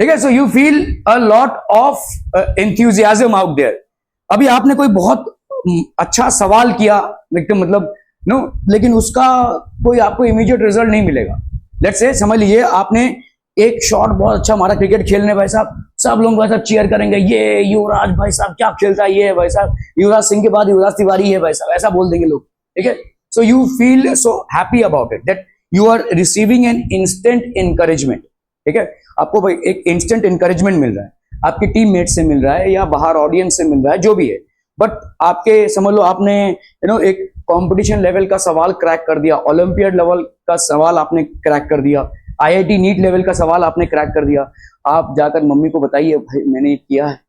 ठीक है। So you feel a lot of enthusiasm out there. अभी आपने कोई बहुत अच्छा सवाल किया, मतलब नो, लेकिन उसका कोई आपको इमीडिएट रिजल्ट नहीं मिलेगा। लेट्स से समझ लीजिए आपने एक शॉट बहुत अच्छा मारा क्रिकेट खेलने, भाई साहब सब लोग भाई साहब चीयर करेंगे, ये युवराज भाई साहब क्या खेलता है, ये भाई साहब युवराज सिंह के बाद युवराज तिवारी है भाई साहब, ऐसा बोल देंगे लोग, ठीक है। So you feel so happy about it that you are receiving an instant encouragement, ठीक है। आपको भाई एक इंस्टेंट इंकरेजमेंट मिल रहा है, आपके टीममेट से मिल रहा है या बाहर ऑडियंस से मिल रहा है, जो भी है, बट आपके समझ लो आपने एक कंपटीशन लेवल का सवाल क्रैक कर दिया, ओलंपियाड लेवल का सवाल आपने क्रैक कर दिया, आईआईटी नीट लेवल का सवाल आपने क्रैक कर दिया। आप जाकर मम्मी को बताइए भाई मैंने किया है,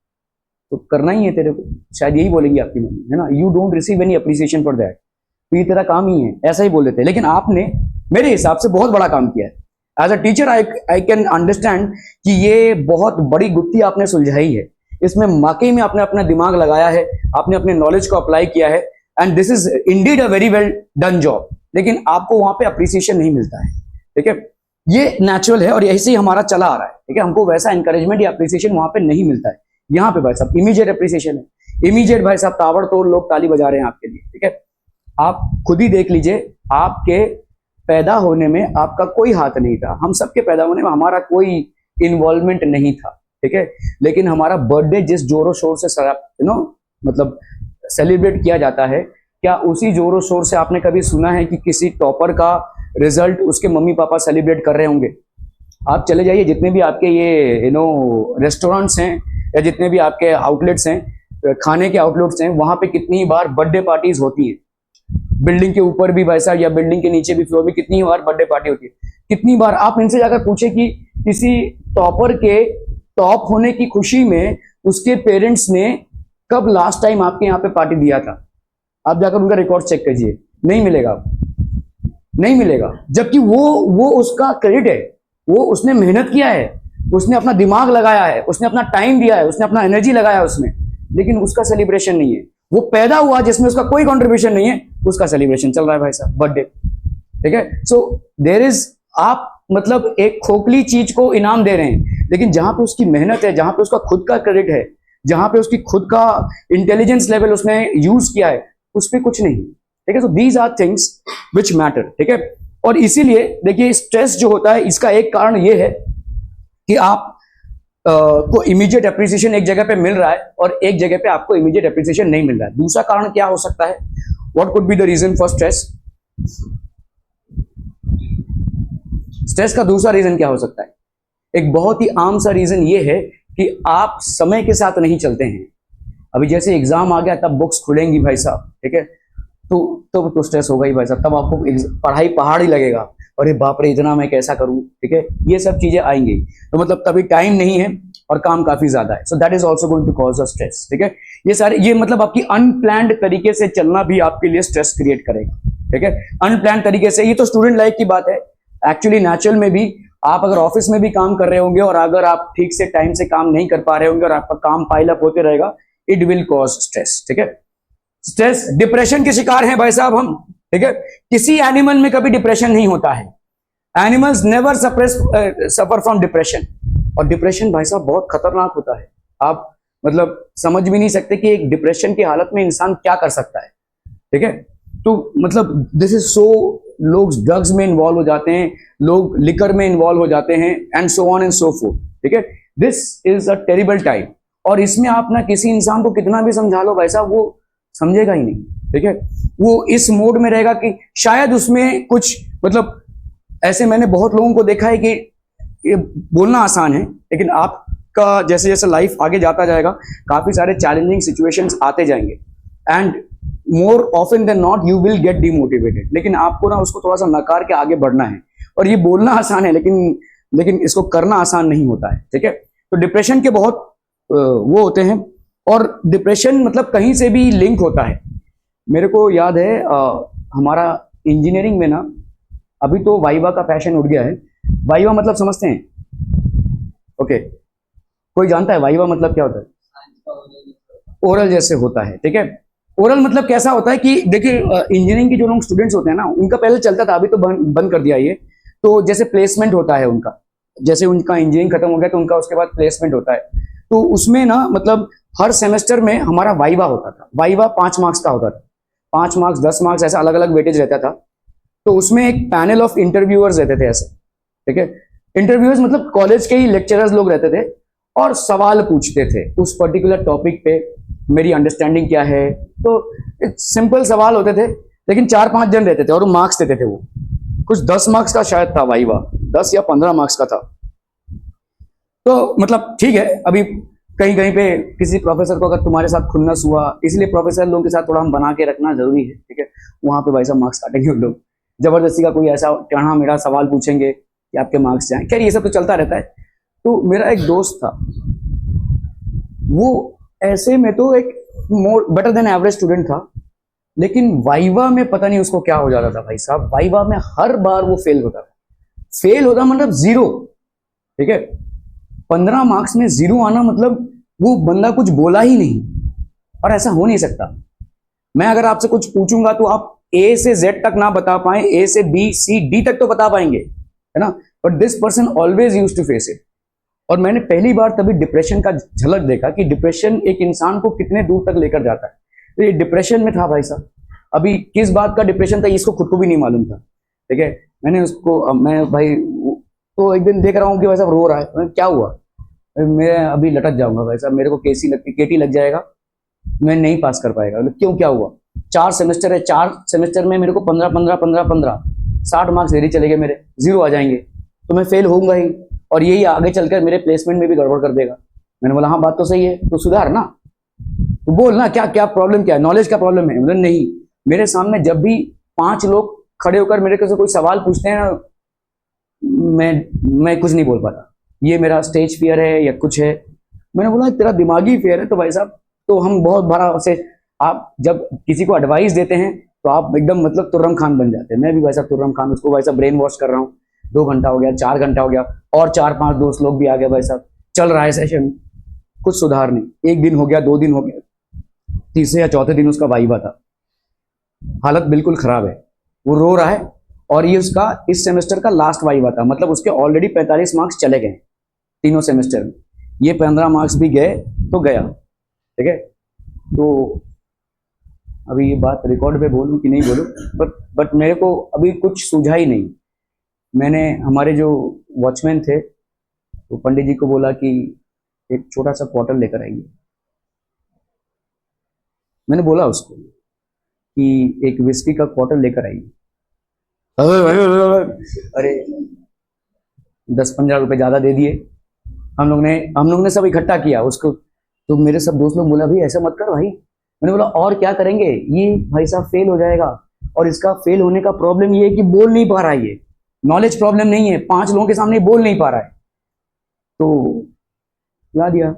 तो करना ही है तेरे को, शायद यही बोलेंगी आपकी मम्मी, है ना। You don't receive any appreciation for that, तो ये तेरा काम ही है, ऐसा ही बोल देते हैं। लेकिन आपने मेरे हिसाब से बहुत बड़ा काम किया है। As a teacher I can understand कि ये बहुत बड़ी गुत्थी आपने सुलझाई है, इसमें वाकई में आपने अपना दिमाग लगाया है, आपने अपने नॉलेज को अप्लाई किया है, and this is indeed a very well done job. लेकिन आपको वहां पे अप्रिसिएशन नहीं मिलता है, ठीक है। ये नेचुरल है और ऐसे ही हमारा चला आ रहा है, ठीक है। हमको वैसा इंकरेजमेंट या अप्रिसिएशन वहां पे नहीं मिलता है। यहाँ पे भाई साहब इमीडिएट अप्रिसिएशन है, इमीडिएट भाई साहब ताबड़तोड़ लोग ताली बजा रहे हैं आपके लिए, ठीक है। आप खुद ही देख लीजिए, आपके पैदा होने में आपका कोई हाथ नहीं था, हम सबके पैदा होने में हमारा कोई इन्वॉल्वमेंट नहीं था, ठीक है। लेकिन हमारा बर्थडे जिस जोरों शोर से मतलब सेलिब्रेट किया जाता है, क्या उसी जोरों शोर से आपने कभी सुना है कि किसी टॉपर का रिजल्ट उसके मम्मी पापा सेलिब्रेट कर रहे होंगे? आप चले जाइए, जितने भी आपके ये रेस्टोरेंट्स हैं या जितने भी आपके आउटलेट्स हैं, खाने के आउटलेट्स हैं, वहां पे कितनी बार बर्थडे पार्टीज होती है। बिल्डिंग के ऊपर भी वैसा या बिल्डिंग के नीचे भी फ्लोर में कितनी बार बर्थडे पार्टी होती है, कितनी बार। आप इनसे जाकर पूछे कि किसी टॉपर के टॉप होने की खुशी में उसके पेरेंट्स ने कब लास्ट टाइम आपके यहाँ पे पार्टी दिया था, आप जाकर उनका रिकॉर्ड चेक कीजिए, नहीं मिलेगा, नहीं मिलेगा। जबकि वो उसका क्रेडिट है, वो उसने मेहनत किया है, उसने अपना दिमाग लगाया है, उसने अपना टाइम दिया है, उसने अपना एनर्जी लगाया है उसमें, लेकिन उसका सेलिब्रेशन नहीं है। वो पैदा हुआ जिसमें उसका कोई कंट्रीब्यूशन नहीं है, उसका सेलिब्रेशन चल रहा है भाई साहब, बर्थडे, ठीक है। सो देयर इज, आप मतलब एक खोखली चीज को इनाम दे रहे हैं, लेकिन जहां पे उसकी मेहनत है, जहां पे उसका खुद का क्रेडिट है, जहां पे उसकी खुद का इंटेलिजेंस लेवल उसने यूज किया है, उस पर कुछ नहीं, ठीक है। So these are things which matter, ठीक है। और इसीलिए देखिए स्ट्रेस जो होता है, इसका एक कारण ये है कि आप को इमीडिएट एप्रिसिएशन एक जगह पे मिल रहा है और एक जगह पे आपको इमीडिएट एप्रिसिएशन नहीं मिल रहा है। दूसरा कारण क्या हो सकता है? What could be the reason for stress? Stress का दूसरा रीजन क्या हो सकता है? एक बहुत ही आम सा रीजन ये है कि आप समय के साथ नहीं चलते हैं। अभी जैसे एग्जाम आ गया, तब बुक्स खुलेंगी भाई साहब, ठीक है, तो स्ट्रेस होगा ही भाई साहब, तब आपको पढ़ाई पहाड़ ही लगेगा, अरे बाप रे इतना मैं कैसा करूं, ठीक है, ये सब चीजें आएंगी। तो मतलब तभी टाइम नहीं है और काम काफी ज्यादा है, so that is also going to cause a stress, ठीक है। ये सारे, ये मतलब आपकी अनप्लान्ड तरीके से चलना भी आपके लिए स्ट्रेस क्रिएट करेगा, ठीक है, अनप्लान्ड तरीके से। ये तो स्टूडेंट लाइफ की बात है। एक्चुअली नेचुरल में भी आप अगर ऑफिस में भी काम कर रहे होंगे और अगर आप ठीक से टाइम से काम नहीं कर पा रहे होंगे और आपका काम पाइल अप होते रहेगा, इट विल कॉज स्ट्रेस, ठीक है। स्ट्रेस, डिप्रेशन के शिकार हैं भाई साहब हम, ठीक है। किसी एनिमल में कभी डिप्रेशन नहीं होता है, animals never suffer from depression. और डिप्रेशन भाई साहब बहुत खतरनाक होता है, आप मतलब समझ भी नहीं सकते कि एक डिप्रेशन की हालत में इंसान क्या कर सकता है, ठीक है। तो मतलब दिस इज सो, लोग ड्रग्स में इन्वॉल्व हो जाते हैं, लोग लिकर में इन्वॉल्व हो जाते हैं, and so on and so fourth, ठीक है। This is a terrible time. और इसमें आप ना किसी इंसान को कितना भी समझा लो भाई साहब, वो समझेगा ही नहीं, ठीक है। वो इस मोड में रहेगा कि शायद उसमें कुछ मतलब, ऐसे मैंने बहुत लोगों को देखा है कि ये बोलना आसान है, लेकिन आपका जैसे जैसे लाइफ आगे जाता जाएगा, काफी सारे चैलेंजिंग सिचुएशंस आते जाएंगे, and more often than not you will get demotivated. लेकिन आपको ना उसको थोड़ा सा नकार के आगे बढ़ना है। और ये बोलना आसान है, लेकिन इसको करना आसान नहीं होता है, ठीक है। तो डिप्रेशन के बहुत वो होते हैं, और डिप्रेशन मतलब कहीं से भी लिंक होता है। मेरे को याद है हमारा इंजीनियरिंग में ना, अभी तो वाइवा का फैशन उठ गया है। वाइवा मतलब समझते हैं? ओके, कोई जानता है वाइवा मतलब क्या होता है? ओरल जैसे होता है, ठीक है। ओरल मतलब कैसा होता है कि देखिए इंजीनियरिंग के जो लोग स्टूडेंट्स होते हैं ना, उनका पहले चलता था, अभी तो बंद कर दिया ये। तो जैसे प्लेसमेंट होता है उनका, जैसे उनका इंजीनियरिंग खत्म हो गया तो उनका उसके बाद प्लेसमेंट होता है, तो उसमें ना मतलब हर सेमेस्टर में हमारा वाइवा होता था। वाइवा 5 मार्क्स का होता था, 5 मार्क्स 10 मार्क्स ऐसा अलग अलग वेटेज रहता था। तो उसमें एक पैनल ऑफ इंटरव्यूअर्स रहते थे ऐसे, ठीक है। इंटरव्यूअर्स मतलब कॉलेज के ही लेक्चरर्स लोग रहते थे और सवाल पूछते थे उस पर्टिकुलर टॉपिक पे, मेरी अंडरस्टैंडिंग क्या है। तो सिंपल सवाल होते थे, लेकिन 4-5 जन रहते थे और मार्क्स देते थे वो। कुछ 10 मार्क्स का शायद था वाइवा, 10 या 15 मार्क्स का था। तो मतलब ठीक है, अभी कहीं कहीं पे किसी प्रोफेसर को अगर तुम्हारे साथ खुन्नस हुआ, इसलिए प्रोफेसर लोगों के साथ थोड़ा हम बना के रखना जरूरी है, ठीक है। वहां पे भाई साहब मार्क्स काटेंगे उन लोग, जबरदस्ती का कोई ऐसा टेढ़ा मेढ़ा सवाल पूछेंगे कि आपके मार्क्स जाएं। खैर ये सब तो चलता रहता है। तो मेरा एक दोस्त था, वो ऐसे में तो एक more better than average student था, लेकिन वाइवा में पता नहीं उसको क्या हो जाता था भाई साहब। वाइवा में हर बार वो फेल होता था। फेल होता मतलब जीरो, ठीक है। 15 मार्क्स में जीरो आना मतलब वो बंदा कुछ बोला ही नहीं, और ऐसा हो नहीं सकता। मैं अगर आपसे कुछ पूछूंगा तो आप ए से जेड तक ना बता पाए, ए से बी सी डी तक तो बता पाएंगे, है ना। But this person always used to face it. और मैंने पहली बार तभी डिप्रेशन का झलक देखा कि डिप्रेशन एक इंसान को कितने दूर तक लेकर जाता है। तो ये डिप्रेशन में था भाई साहब। अभी किस बात का डिप्रेशन था इसको खुद को भी नहीं मालूम था, ठीक है। मैंने उसको, मैं भाई तो एक दिन देख रहा हूँ कि भाई साहब रो रहा है। मैं क्या हुआ, मैं अभी लटक जाऊंगा भाई साहब, मेरे को केटी लग जाएगा, मैं नहीं पास कर पाएगा। क्यों, क्या हुआ? 4 सेमेस्टर है, 4 सेमेस्टर में मेरे को 15 60 मार्क्स देरी चले गए, मेरे जीरो आ जाएंगे, तो मैं फेल होऊंगा ही, और यही आगे चलकर मेरे प्लेसमेंट में भी गड़बड़ कर देगा। मैंने बोला हाँ बात तो सही है, तो सुधार ना, तो बोल ना क्या क्या प्रॉब्लम, क्या है, नॉलेज का प्रॉब्लम है। मतलब नहीं, मेरे सामने जब भी 5 लोग खड़े होकर मेरे से कोई सवाल पूछते हैं ना, मैं कुछ नहीं बोल पाता। ये मेरा स्टेज फियर है या कुछ है। मैंने बोला तेरा दिमागी फियर है तो भाई साहब, तो हम बहुत बड़ा से, आप जब किसी को एडवाइस देते हैं तो आप एकदम मतलब तुर्रम खान बन जाते हैं। मैं भी भाई साहब तुर्रम खान, उसको भाई साहब ब्रेन वॉश कर रहा हूँ। 2 घंटा हो गया, 4 घंटा हो गया, और 4-5 दोस्त लोग भी आ गए भाई साहब, चल रहा है सेशन, कुछ सुधार नहीं। 1 दिन हो गया, 2 दिन हो गया, तीसरे या चौथे दिन उसका वाइवा था। हालत बिल्कुल खराब है, वो रो रहा है, और ये उसका इस सेमेस्टर का लास्ट वाइवा था। मतलब उसके ऑलरेडी 45 मार्क्स चले गए तीनों सेमेस्टर में, ये 15 मार्क्स भी गए तो गया, ठीक है। तो अभी ये बात रिकॉर्ड पे बोलूं कि नहीं बोलूं, बट मेरे को अभी कुछ सूझा ही नहीं। मैंने हमारे जो वॉचमैन थे तो पंडित जी को बोला कि एक छोटा सा क्वार्टर लेकर आइए। मैंने बोला उसको कि एक विस्की का क्वार्टर लेकर आइए। अरे 10-15 रुपए ज्यादा दे दिए। हम लोग ने सब इकट्ठा किया उसको। तो मेरे सब दोस्त लोग बोला भाई ऐसा मत कर भाई। मैंने बोला और क्या करेंगे, ये भाई साहब फेल हो जाएगा, और इसका फेल होने का प्रॉब्लम ये है कि बोल नहीं पा रहा है, ये नॉलेज प्रॉब्लम नहीं है, 5 लोगों के सामने बोल नहीं पा रहा है। तो ला दिया।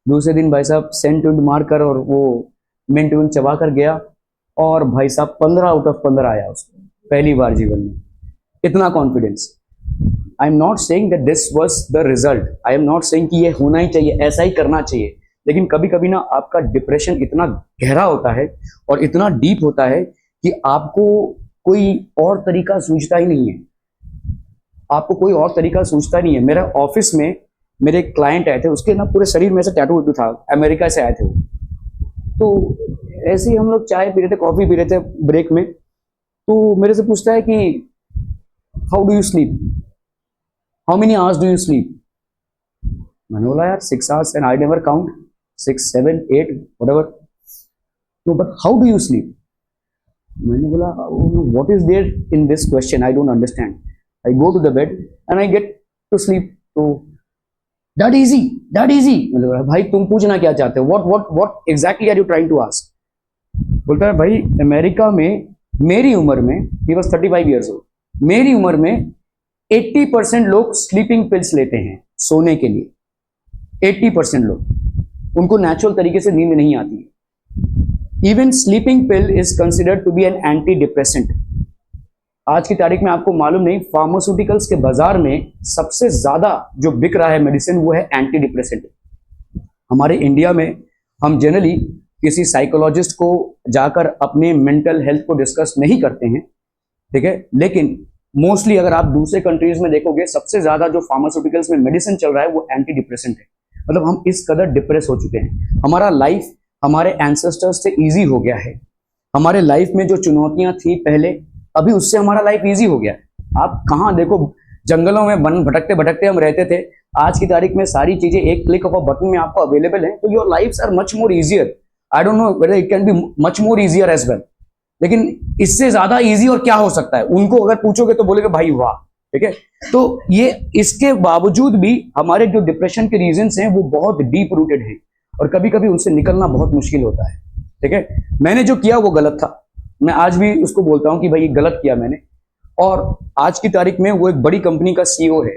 दूसरे दिन भाई साहब सेंट उंट मारकर और वो मिंट उंट चबा कर गया, और भाई साहब 15 आउट ऑफ 15 आया उसको, पहली बार जीवन में। इतना confidence. I am not saying that this was the result, I am not saying कि ये होना ही चाहिए, ऐसा ही करना चाहिए, लेकिन कभी कभी ना आपका डिप्रेशन इतना गहरा होता है और इतना डीप होता है कि आपको कोई और तरीका सूझता ही नहीं है, आपको कोई और तरीका सूझता नहीं है। मेरा ऑफिस में मेरे एक क्लाइंट आए थे, उसके ना पूरे शरीर में से टैटू था, अमेरिका से आए थे वो। तो ऐसे ही हम लोग चाय पी रहे थे, कॉफी पी रहे थे ब्रेक में, तो मेरे से पूछता है कि how do you sleep, how many hours do you sleep. मैंने बोला यार 6 hours, and I never count, 6, 7, 8 whatever. No but how do you sleep. मैंने बोला what is there in this question, I don't understand, I go to the bed and I get to sleep. तो that easy, that easy. मतलब भाई तुम पूछना क्या चाहते हो, what exactly are you trying to ask. बोलता है भाई अमेरिका में मेरी उम्र में, ही वाज 35 इयर्स ओल्ड, मेरी उम्र में 80% लोग स्लीपिंग पिल्स लेते हैं सोने के लिए। 80% लोग, उनको नेचुरल तरीके से नींद नहीं आती है। Even sleeping pill is considered to be an antidepressant. आज की तारीख में आपको मालूम नहीं, फार्मास्यूटिकल्स के बाजार में सबसे ज्यादा जो बिक रहा है मेडिसिन वो है एंटी डिप्रेसेंट। हमारे इंडिया में हम जनरली किसी साइकोलॉजिस्ट को जाकर अपने मेंटल हेल्थ को डिस्कस नहीं करते हैं, ठीक है, लेकिन मोस्टली अगर आप दूसरे कंट्रीज में देखोगे, सबसे ज्यादा जो फार्मास्यूटिकल्स में मेडिसिन चल रहा है वो एंटी डिप्रेसेंट है। मतलब हम इस कदर डिप्रेस हो चुके हैं, हमारा लाइफ हमारे एंसेस्टर्स से इजी हो गया है। हमारे लाइफ में जो चुनौतियां थी पहले, अभी उससे हमारा लाइफ इजी हो गया है। आप कहाँ देखो, जंगलों में वन भटकते भटकते हम रहते थे, आज की तारीख में सारी चीजें एक क्लिक ऑफ अ बटन में आपको अवेलेबल है। तो your lifes are much more easier. I don't know whether it can be much more easier as well, लेकिन इससे ज्यादा इजी और क्या हो सकता है, उनको अगर पूछोगे तो बोलेगे भाई वाह। ठीक है, तो ये इसके बावजूद भी हमारे जो डिप्रेशन के रीजंस हैं वो बहुत डीप रूटेड है और कभी कभी उनसे निकलना बहुत मुश्किल होता है। ठीक है, मैंने जो किया वो गलत था, मैं आज भी उसको बोलता हूं कि भाई गलत किया मैंने। और आज की तारीख में वो एक बड़ी कंपनी का सीईओ है,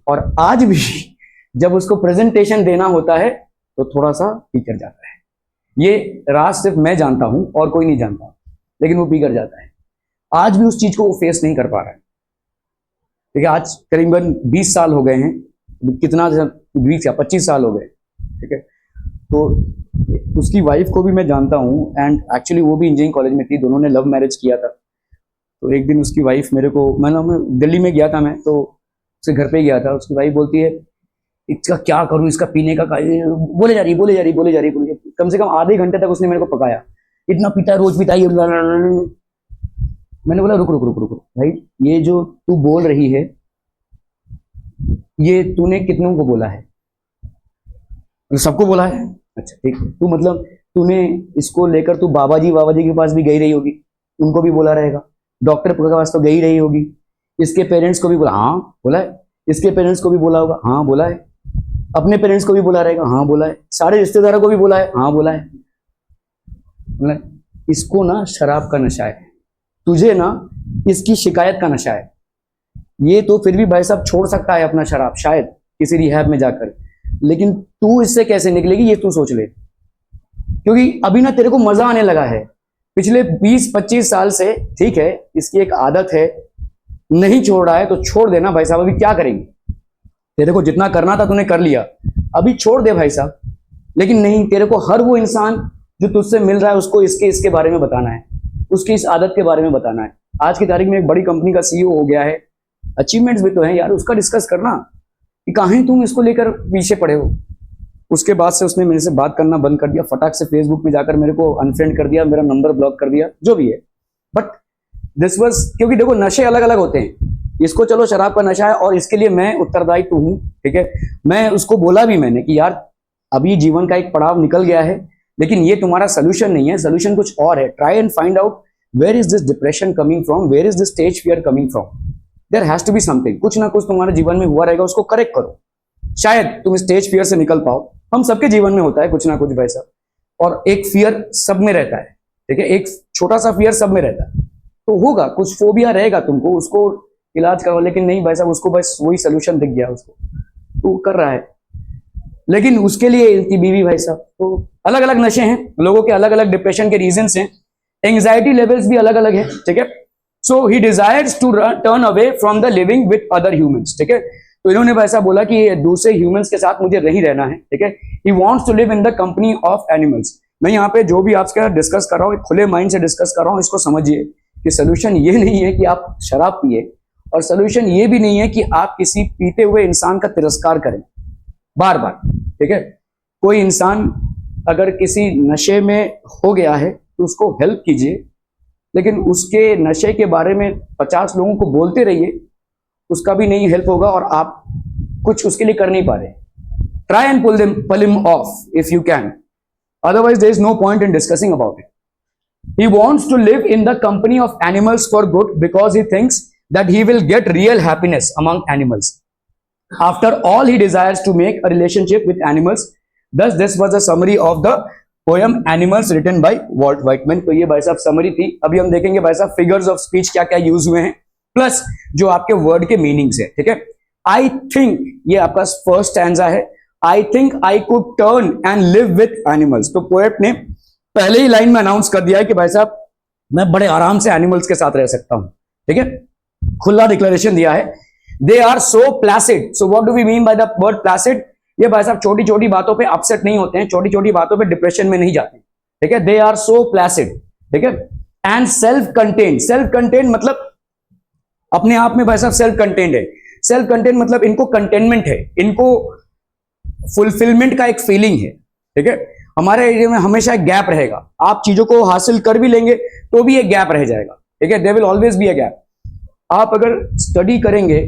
और आज भी जब उसको प्रेजेंटेशन देना होता है तो थोड़ा सा पीकर जाता है। ये राज सिर्फ मैं जानता हूं और कोई नहीं जानता, लेकिन वो पीकर जाता है। आज भी उस चीज को वो फेस नहीं कर पा रहा है। ठीक है, आज करीबन 20 साल हो गए हैं, कितना 20 या 25 साल हो गए। ठीक है, तो उसकी वाइफ को भी मैं जानता हूँ, एंड एक्चुअली वो भी इंजीनियरिंग कॉलेज में थी, दोनों ने लव मैरिज किया था। तो एक दिन उसकी वाइफ मेरे को, मैं दिल्ली में गया था, मैं तो उसके घर पे गया था, उसकी वाइफ बोलती है इसका क्या करूं, इसका पीने का बोले जा रही। कम से कम आधे घंटे तक उसने मेरे को पकाया, इतना पीता है, रोज पीता है। मैंने बोला रुक रुक रुक रुक भाई, ये जो तू बोल रही है ये तूने कितनों को बोला है? सबको बोला है। अच्छा ठीक है, तू मतलब तूने इसको लेकर तू बाबा जी के पास भी गई रही होगी, उनको भी बोला रहेगा, डॉक्टर के पास तो गई रही होगी, इसके पेरेंट्स को भी बोला, हाँ बोला है, इसके पेरेंट्स को भी बोला होगा, हाँ बोला है, अपने पेरेंट्स को भी बोला रहेगा, हाँ बोला है, सारे रिश्तेदारों को भी बोला है, हाँ बोला है। इसको ना शराब का नशा है, तुझे ना इसकी शिकायत का नशा है। ये तो फिर भी भाई साहब छोड़ सकता है अपना शराब, शायद किसी रिहैब में जाकर, लेकिन तू इससे कैसे निकलेगी ये तू सोच ले। क्योंकि अभी ना तेरे को मजा आने लगा है, पिछले 20-25 साल से, ठीक है, इसकी एक आदत है, नहीं छोड़ रहा है तो छोड़ देना भाई साहब। अभी क्या करेंगे, तेरे को जितना करना था तूने कर लिया, अभी छोड़ दे भाई साहब। लेकिन नहीं, तेरे को हर वो इंसान जो तुझसे मिल रहा है उसको इसके बारे में बताना है, उसकी इस आदत के बारे में बताना है। आज की तारीख में एक बड़ी कंपनी का सीईओ हो गया है, अचीवमेंट्स भी तो हैं यार, उसका डिस्कस करना कि कहीं तुम इसको लेकर पीछे पड़े हो। उसके बाद से उसने मेरे से बात करना बंद कर दिया, फटाक से फेसबुक पे जाकर मेरे को अनफ्रेंड कर दिया, मेरा नंबर ब्लॉक कर दिया, जो भी है। बट दिस वाज, क्योंकि देखो नशे अलग अलग होते हैं, इसको चलो शराब का नशा है और इसके लिए मैं उत्तरदायित्व हूं। ठीक है, मैं उसको बोला भी मैंने कि यार अभी जीवन का एक पड़ाव निकल गया है, लेकिन ये तुम्हारा सोल्यूशन नहीं है, सोल्यूशन कुछ और है। Try and find out where is this depression coming from, where is this stage fear coming from. There has to be something, कुछ ना कुछ तुम्हारे जीवन में हुआ रहेगा, उसको करेक्ट करो, शायद तुम स्टेज फियर से निकल पाओ। हम सबके जीवन में होता है कुछ ना कुछ वैसा, और एक फियर सब में रहता है। ठीक है, एक छोटा सा फियर सब में रहता है, तो होगा कुछ फोबिया रहेगा तुमको, उसको इलाज करो। लेकिन नहीं भाई साहब, उसको बस वही सोल्यूशन दिख गया उसको, तो कर रहा है। लेकिन उसके लिए इनकी बीवी भाई साहब, तो अलग अलग नशे हैं, लोगों के अलग अलग डिप्रेशन के रीजंस हैं, एंग्जाइटी लेवल्स भी अलग अलग है। ठीक है, so he desires to turn away from the living with other humans. ठीक है, तो इन्होंने वैसा बोला कि दूसरे ह्यूमंस के साथ मुझे नहीं रहना है। ठीक है, he wants to live in the company of animals. मैं यहाँ पे जो भी आपके साथ डिस्कस कर रहा हूँ, खुले माइंड से डिस्कस कर रहा हूँ, इसको समझिए कि सोल्यूशन ये नहीं है कि आप शराब पिए, और सोल्यूशन ये भी नहीं है कि आप किसी पीते हुए इंसान का तिरस्कार करें बार बार। ठीक है, कोई इंसान अगर किसी नशे में हो गया है तो उसको हेल्प कीजिए, लेकिन उसके नशे के बारे में 50 लोगों को बोलते रहिए, उसका भी नहीं हेल्प होगा और आप कुछ उसके लिए कर नहीं पा रहे। Try and pull him off if you can, otherwise there is no point in discussing about it. He wants to live in the company of animals for good because he thinks that he will get real happiness among animals. After all, he desires to make a relationship with animals. Thus this was a summary of the poem Animals written by Walt Whitman. तो ये भाई साहब summary थी। अभी हम देखेंगे भाई साहब फिगर्स ऑफ स्पीच क्या क्या यूज हुए हैं, प्लस जो आपके वर्ड के मीनिंग्स है। ठीक है, आई थिंक ये आपका फर्स्ट स्टैंजा है, आई think I could turn and live with animals. तो पोएट ने पहले ही लाइन में अनाउंस कर दिया है कि भाई साहब मैं बड़े आराम से एनिमल्स के साथ रह सकता हूं। ठीक है, खुला डिक्लेरेशन दिया है। They are so placid. So what do we mean by the word placid? ये भाई साहब छोटी छोटी बातों पे अपसेट नहीं होते हैं, छोटी छोटी बातों पे डिप्रेशन में नहीं जाते। ठीक है, दे आर सो प्लासिड। ठीक है, and self contained. Self contained मतलब अपने आप में भाई साहब सेल्फ कंटेंट है। सेल्फ कंटेंट मतलब इनको कंटेनमेंट है, इनको फुलफिलमेंट का एक फीलिंग है, ठीक है। हमारे एरिया में हमेशा एक गैप रहेगा, आप चीजों को हासिल कर भी लेंगे तो भी एक गैप रह जाएगा, ठीक है। There will always be a gap. आप अगर स्टडी करेंगे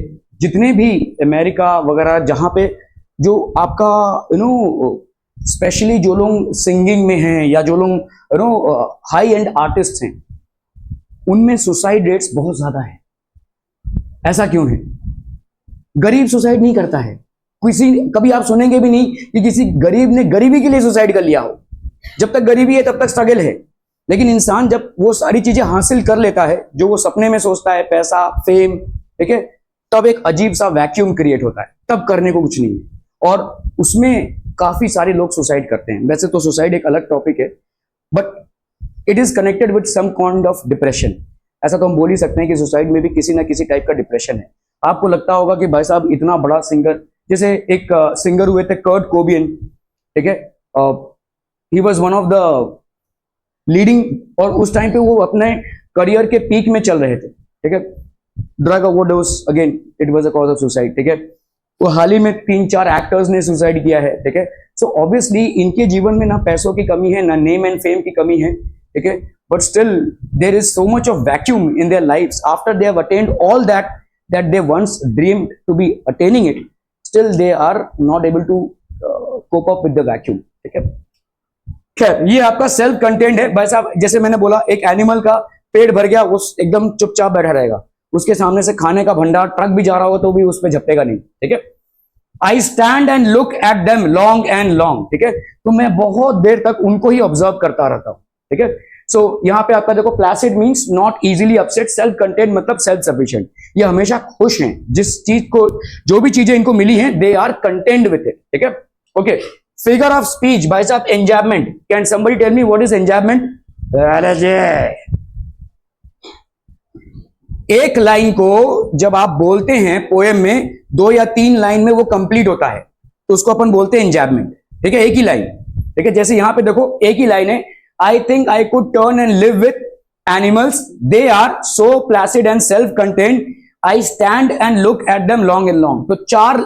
जितने भी अमेरिका वगैरह जहां पे जो आपका स्पेशली जो लोग सिंगिंग में हैं या जो लोग हाई एंड आर्टिस्ट हैं, उनमें सुसाइड रेट्स बहुत ज्यादा है। ऐसा क्यों है? गरीब सुसाइड नहीं करता है, कभी आप सुनेंगे भी नहीं कि किसी गरीब ने गरीबी के लिए सुसाइड कर लिया हो। जब तक गरीबी है तब तक स्ट्रगल है, लेकिन इंसान जब वो सारी चीजें हासिल कर लेता है जो वो सपने में सोचता है, पैसा, फेम, ठीक है, तब एक अजीब सा वैक्यूम क्रिएट होता है, तब करने को कुछ नहीं है। और उसमें काफी सारे लोग सुसाइड करते हैं। वैसे तो सुसाइड एक अलग टॉपिक है, but it is connected with some kind of depression. ऐसा तो हम बोल ही सकते हैं कि सुसाइड में भी किसी ना किसी टाइप का डिप्रेशन है। आपको लगता होगा कि भाई साहब इतना बड़ा सिंगर, जैसे एक सिंगर हुए थे कर्ट कोबियन, ठीक है, he was one of the leading, और उस टाइम पे वो अपने करियर के पीक में चल रहे थे, ठीक है। Drug overdose, again it was a cause of suicide, ठीक है। वो हाल ही में 3-4 एक्टर्स ने सुसाइड किया है, ठीक है। सो ऑब्वियसली इनके जीवन में ना पैसों की कमी है, ना नेम एंड फेम की कमी है, ठीक है, but still there is so much of vacuum in their lives after they have attend all that they once dreamed to be attaining it. Still they are not able to cope up with the vacuum, ठीक है। खैर, ये आपका self content है भाई साहब। जैसे मैंने बोला, एक एनिमल का पेट भर गया, वो एकदम चुपचाप बैठा रहेगा, उसके सामने से खाने का भंडार ट्रक भी जा रहा हो तो भी उस पर झपटेगा नहीं, ठीक है। आई stand and look at them long and long, ठीक है। तो मैं बहुत देर तक उनको ही ऑब्जर्व करता रहता हूं, ठीक है। सो यहां पे आपका देखो, placid means not easily upset, self content मतलब सेल्फ सफिशिएंट। ये हमेशा खुश हैं, जिस चीज को, जो भी चीजें इनको मिली हैं, they are content with it, ठीक है। ओके, फिगर ऑफ स्पीच भाई साहब, enjambment. Can somebody tell me what is enjambment? एक लाइन को जब आप बोलते हैं पोएम में, 2 या 3 लाइन में वो कंप्लीट होता है, तो उसको अपन बोलते हैं एंजॉयमेंट, ठीक है। एक ही लाइन, ठीक है। जैसे यहां पे देखो, एक ही लाइन है, I think I could turn and live with animals. They are so placid and self-contained. I stand and look at them long and long. तो 1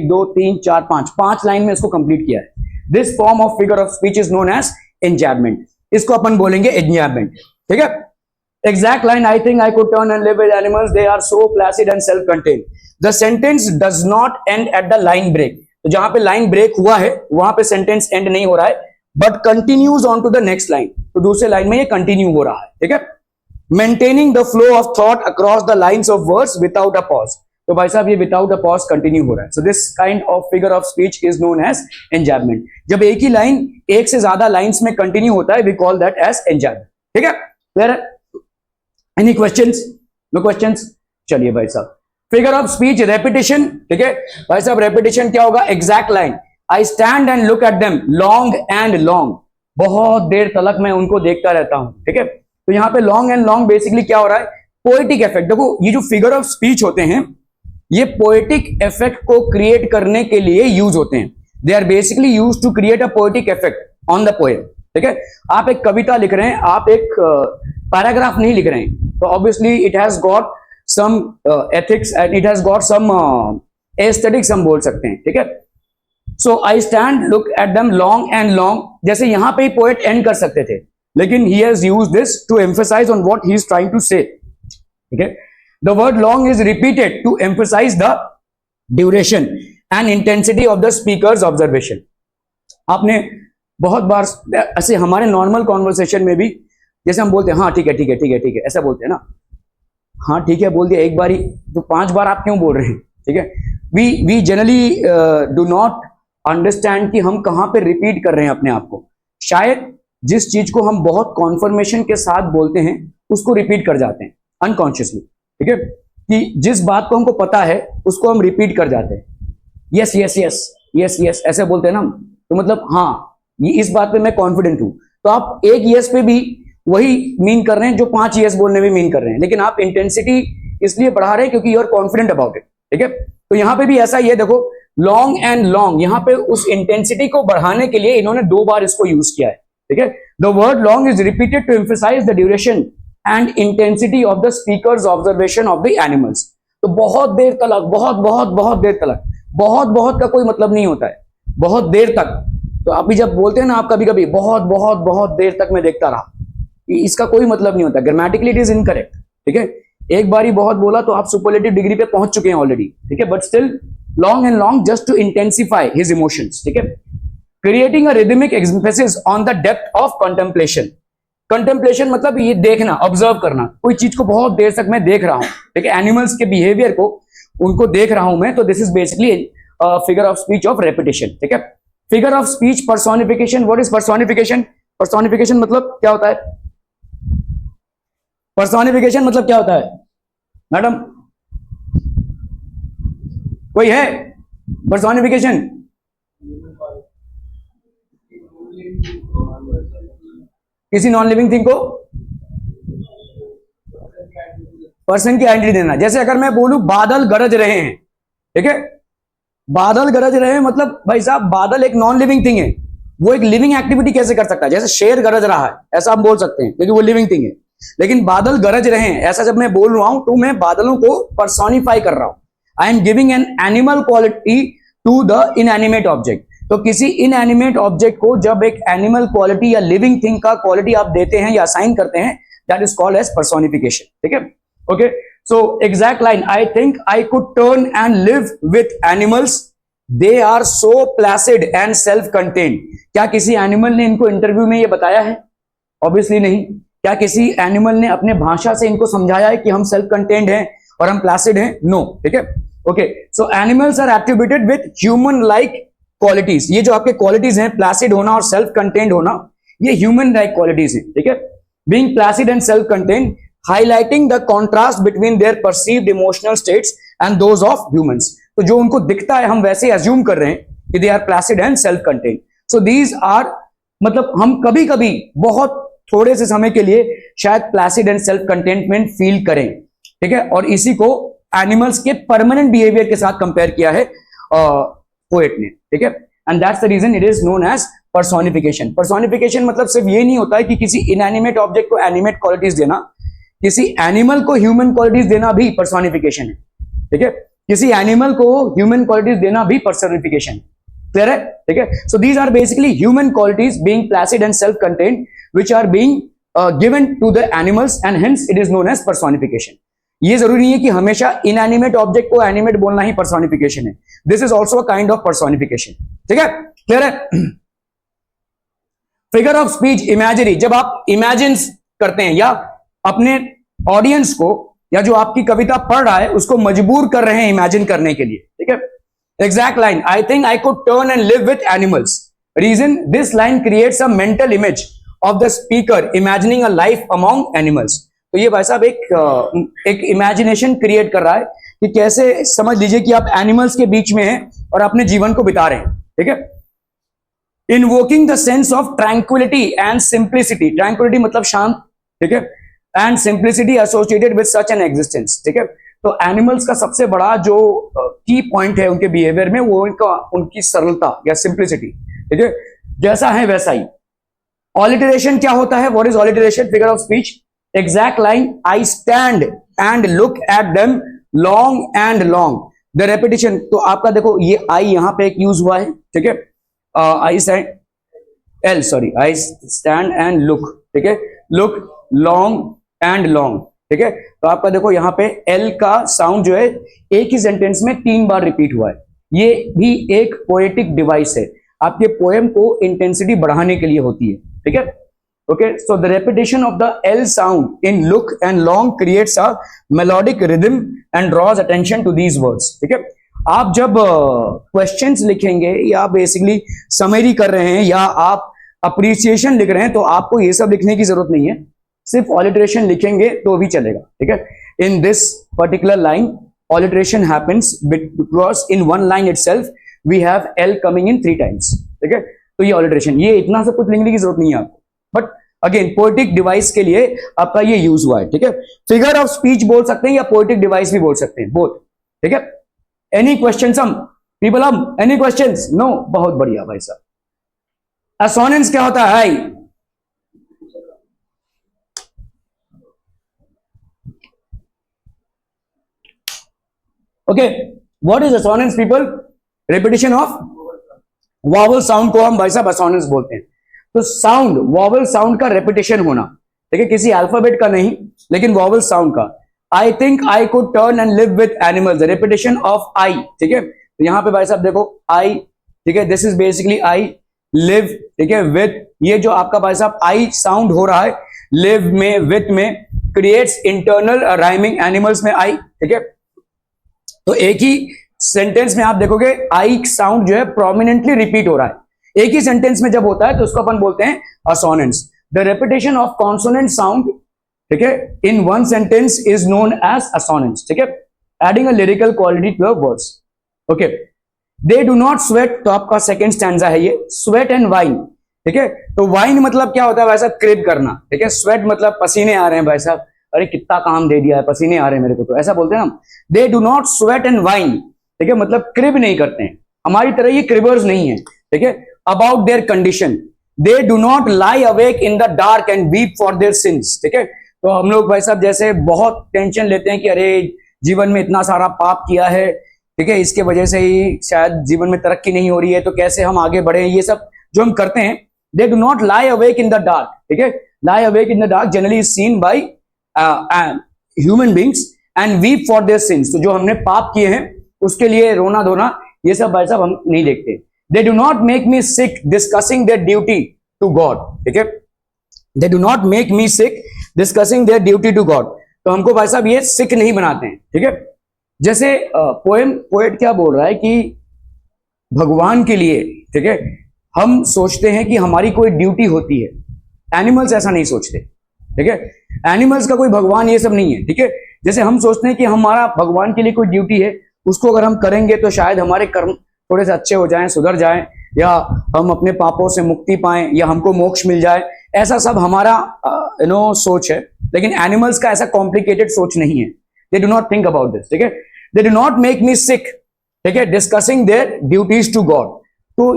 2 3 4 5 लाइन में इसको कंप्लीट किया है। This form of figure of speech is known as enjambment. इसको अपन बोलेंगे enjambment, ठीक है। Exact line, I think I could turn and live with animals. They are so placid and self-contained. The sentence does not end at the line break. तो जहां पे line break हुआ है वहां पे सेंटेंस एंड नहीं हो रहा है, but continues on to the next line. तो दूसरे लाइन में ये कंटिन्यू हो रहा है, ठीक है। Maintaining the flow of thought across the lines of words without a pause. तो भाई साहब ये विदाउट अ पॉज कंटिन्यू हो रहा है। So this kind of figure of speech is known as enjambment. जब एक ही लाइन एक से ज्यादा लाइंस में कंटिन्यू होता है, we call that as enjoyment, ठीक है। क्लियर है? Any questions? No questions? चलिए भाई साहब, फिगर ऑफ स्पीच रेपिटेशन, ठीक है। भाई साहब रेपिटेशन क्या होगा? Exact line, I stand and look at them long and long. बहुत देर तलक मैं उनको देखता रहता हूं, ठीक है। तो यहां पे लॉन्ग एंड लॉन्ग बेसिकली क्या हो रहा है? Poetic effect. देखो, ये जो फिगर ऑफ स्पीच होते हैं, ये पोएटिक इफेक्ट को क्रिएट करने के लिए यूज होते हैं। They are basically use to create a poetic effect on the poem, ठीक है। आप एक कविता लिख रहे हैं, आप एक पैराग्राफ नहीं लिख रहे हैं, तो obviously it has got some ethics and it has got some aesthetics, हम बोल सकते हैं, ठीक है। So I stand look at them long and long, जैसे यहां पे पोएट एंड कर सकते थे, लेकिन he has used this to emphasise on what he is trying to say, ठीक है। The word long is repeated to emphasise the duration and intensity of the speaker's observation. आपने बहुत बार ऐसे हमारे नॉर्मल कॉन्वर्सेशन में भी, जैसे हम बोलते हैं हाँ ठीक है ठीक है ठीक है ठीक है, ऐसा बोलते हैं ना, हाँ ठीक है बोल दिया एक बार ही, तो 5 बार आप क्यों बोल रहे हैं, ठीक है। We generally do not understand कि हम कहां पे रिपीट कर रहे हैं अपने आप को। शायद जिस चीज को हम बहुत कॉन्फर्मेशन के साथ बोलते हैं उसको रिपीट कर जाते हैं अनकॉन्शियसली, ठीक है। कि जिस बात को हमको पता है उसको हम रिपीट कर जाते हैं। Yes yes yes yes yes ऐसे बोलते हैं ना, तो मतलब हाँ ये इस बात पे मैं कॉन्फिडेंट हूं, तो आप एक यस पे भी वही मीन कर रहे हैं जो 5 यस बोलने में मीन कर रहे हैं, लेकिन आप इंटेंसिटी इसलिए बढ़ा रहे हैं क्योंकि you are confident about it, ठीक है। तो यहां पे भी ऐसा ही है, देखो लॉन्ग एंड लॉन्ग, यहां पे उस इंटेंसिटी को बढ़ाने के लिए इन्होंने 2 बार इसको यूज किया है, ठीक है। The word long is repeated to emphasise the duration and intensity of the speaker's observation of the animals. तो बहुत देर तक, बहुत देर तक, बहुत का कोई मतलब नहीं होता है, बहुत देर तक। तो आप भी जब बोलते हैं ना, आप कभी कभी बहुत देर तक मैं देखता रहा, इसका कोई मतलब नहीं होता, ग्रामेटिकली इट इज इनकरेक्ट। ठीक है, एक बार ही बहुत बोला तो आप सुपरलेटिव डिग्री पे पहुंच चुके हैं ऑलरेडी। ठीक है, but still long and long just to intensify his emotions. ठीक है, creating a rhythmic emphasis on the depth of contemplation. Contemplation मतलब ये देखना, ऑब्जर्व करना, कोई चीज को बहुत देर तक मैं देख रहा हूं। ठीक है, एनिमल्स के बिहेवियर को, उनको देख रहा हूं मैं, तो this is basically figure of speech of repetition. ठीक है, figure of speech personification. What is personification? Personification मतलब क्या होता है? पर्सोनिफिकेशन मतलब क्या होता है मैडम? कोई है पर्सोनिफिकेशन? किसी नॉन लिविंग थिंग को पर्सन की आइडेंटिटी देना। जैसे अगर मैं बोलूं बादल गरज रहे हैं, ठीक है, बादल गरज रहे हैं मतलब भाई साहब बादल एक नॉन लिविंग थिंग है, वो एक लिविंग एक्टिविटी कैसे कर सकता है? जैसे शेर गरज रहा है ऐसा आप बोल सकते हैं क्योंकि वो लिविंग थिंग है। लेकिन बादल गरज रहे हैं ऐसा जब मैं बोल रहा हूं तो मैं बादलों को पर्सोनिफाई कर रहा हूं। I am giving an animal quality to the inanimate object. तो किसी इनएनिमेट ऑब्जेक्ट को जब एक एनिमल क्वालिटी या लिविंग थिंग का क्वालिटी आप देते हैं या असाइन करते हैं, that is called as personification. ठीक है, okay, so exact line, I think I could turn and live with animals, they are so placid and self contained. क्या किसी एनिमल ने इनको इंटरव्यू में ये बताया है? ऑब्वियसली नहीं। क्या किसी एनिमल ने अपने भाषा से इनको समझाया है कि हम सेल्फ कंटेन्ड हैं और हम प्लासिड हैं? नो। ठीक है, okay, so animals are attributed with human like qualities. ये जो आपके क्वालिटीज हैं, प्लासिड होना और सेल्फ कंटेन्ड होना, ये ह्यूमन लाइक क्वालिटीज हैं। ठीक है, being placid and self contained, highlighting the contrast between their perceived emotional states and those of humans. तो जो उनको दिखता है हम वैसे अज्यूम कर रहे हैं कि they are placid and self contained. So these are, मतलब हम कभी कभी बहुत थोड़े से समय के लिए शायद placid and self contentment feel करें। ठीक है, और इसी को एनिमल्स के परमानेंट बिहेवियर के साथ कंपेयर किया है पोएट ने। ठीक है, and that's the reason it is known as personification. Personification मतलब सिर्फ ये नहीं होता है कि किसी इनएनिमेट ऑब्जेक्ट को एनिमेट क्वालिटीज देना, किसी एनिमल को ह्यूमन क्वालिटीज देना भी पर्सोनिफिकेशन है। ठीक है, किसी एनिमल को ह्यूमन क्वालिटीज देना भी पर्सोनिफिकेशन। क्लियर है? ठीक है, so these are basically human qualities being placid and self contained which are being given to the animals and hence it is known as personification. ये जरूरी नहीं है कि हमेशा inanimate object को animate बोलना ही personification है. This is also a kind of personification. ठीक है, क्लियर है? फिगर ऑफ स्पीच इमेजरी, जब आप imagines करते हैं या अपने ऑडियंस को या जो आपकी कविता पढ़ रहा है उसको मजबूर कर रहे हैं इमेजिन करने के लिए। ठीक है, exact line, I think I could turn and live with animals. Reason, this line creates a mental image of the speaker imagining a life among animals। तो ये भाई साहब एक इमेजिनेशन क्रिएट कर रहा है कि कैसे, समझ लीजिए कि आप एनिमल्स के बीच में हैं और अपने जीवन को बिता रहे हैं। ठीक है, invoking the sense of tranquillity and simplicity. Tranquillity मतलब शांत, ठीक है, and simplicity associated with such an existence. ठीक है, तो एनिमल्स का सबसे बड़ा जो की पॉइंट है उनके बिहेवियर में वो उनकी सरलता या सिंप्लिसिटी। ठीक है, जैसा है वैसा ही। ऑलिटरेशन क्या होता है? What is alliteration? Figure of speech, exact line, I stand and look at them long and long. The repetition, तो आपका देखो ये आई यहां पे एक यूज हुआ है। ठीक है, I stand, L sorry, I stand and look. ठीक है, लुक, लॉन्ग एंड लॉन्ग। ठीक है, तो आपका देखो यहां पे एल का साउंड जो है एक ही सेंटेंस में 3 बार रिपीट हुआ है। ये भी एक पोएटिक डिवाइस है, आपके पोएम को इंटेंसिटी बढ़ाने के लिए होती है। ठीक है, okay, so the repetition of the L sound in look and long creates a melodic rhythm and draws attention to these words. ठीक है, आप जब क्वेश्चंस लिखेंगे या बेसिकली समरी कर रहे हैं या आप अप्रिसिएशन लिख रहे हैं तो आपको ये सब लिखने की जरूरत नहीं है, सिर्फ ऑलिटरेशन लिखेंगे तो भी चलेगा। ठीक है, in this particular line alliteration happens because in one line itself we have L coming in 3 times. ठीक है, तो ये ऑलिटरेशन, ये इतना सब कुछ लिखने की जरूरत नहीं है आपको, बट अगेन पोएटिक डिवाइस के लिए आपका ये यूज हुआ है। ठीक है, फिगर ऑफ स्पीच बोल सकते हैं या पोएटिक डिवाइस भी बोल सकते हैं, बोथ। ठीक है, एनी क्वेश्चन सम पीपल, हम एनी क्वेश्चंस? नो, बहुत बढ़िया भाई साहब। असोनेंस क्या होता है? Okay, what is assonance people? Repetition of vowel sound को हम भाई साहब असोनेंस बोलते हैं। तो साउंड, वॉवल साउंड का रेपिटेशन होना, ठीक है, किसी अल्फाबेट का नहीं लेकिन वॉवल साउंड का। I think I could turn and live with animals, repetition of I, ठीक है। तो यहां पे भाई साहब देखो आई, ठीक है, this is basically I, live, ठीक है, विद, ये जो आपका भाई साहब आई साउंड हो रहा है लिव में, विथ में, क्रिएट्स इंटरनल राइमिंग, एनिमल्स में आई, ठीक है। तो एक ही सेंटेंस में आप देखोगे आई साउंड जो है प्रोमिनेंटली रिपीट हो रहा है। एक ही सेंटेंस में जब होता है तो उसको अपन बोलते हैं assonance. The repetition of consonant sound, ठीक है, in one sentence is known as assonance, ठीक है, adding a lyrical quality to the words. Okay, they do not sweat, तो आपका सेकेंड स्टैंजा है ये, स्वेट एंड वाइन, ठीक है। तो वाइन मतलब क्या होता है भाई साहब? क्रिब करना, ठीक है। स्वेट मतलब पसीने आ रहे हैं भाई साहब, अरे कितना काम दे दिया है, पसीने आ रहे हैं मेरे को, तो ऐसा बोलते हैं ना। दे do not sweat and wine, ठीक है, मतलब क्रिब नहीं करते हैं, हमारी तरह ये क्रिबर्स नहीं है, ठीक है। About their condition, they do not lie awake in the dark and weep for their since, ठीक है। तो हम लोग भाई साहब जैसे बहुत टेंशन लेते हैं कि अरे जीवन में इतना सारा पाप किया है, ठीक है, इसके वजह से ही शायद जीवन में तरक्की नहीं हो रही है, तो कैसे हम आगे बढ़े, ये सब जो हम करते हैं। दे do not lie awake in the dark, ठीक है, लाई awake in the dark generally is seen by human beings and weep for their since, तो जो हमने पाप किए हैं उसके लिए रोना धोना, ये सब भाई साहब हम नहीं देखते। They do not make me sick discussing their duty to God, ठीक है, they do not make me sick discussing their duty to God, तो हमको भाई साहब ये सिक नहीं बनाते हैं, ठीक है। जैसे पोएट क्या बोल रहा है कि भगवान के लिए, ठीक है, हम सोचते हैं कि हमारी कोई ड्यूटी होती है, एनिमल्स ऐसा नहीं सोचते, ठीक है। एनिमल्स का कोई भगवान ये सब नहीं है, ठीक है। जैसे हम सोचते हैं कि हमारा भगवान के लिए कोई ड्यूटी है, उसको अगर हम करेंगे तो शायद हमारे कर्म थोड़े से अच्छे हो जाएं, सुधर जाएं, या हम अपने पापों से मुक्ति पाएं, या हमको मोक्ष मिल जाए, ऐसा सब हमारा सोच है। लेकिन एनिमल्स का ऐसा कॉम्प्लिकेटेड सोच नहीं है, they do not think about this, ठीक है। They do not make me sick, ठीक है, discussing their duties to God. तो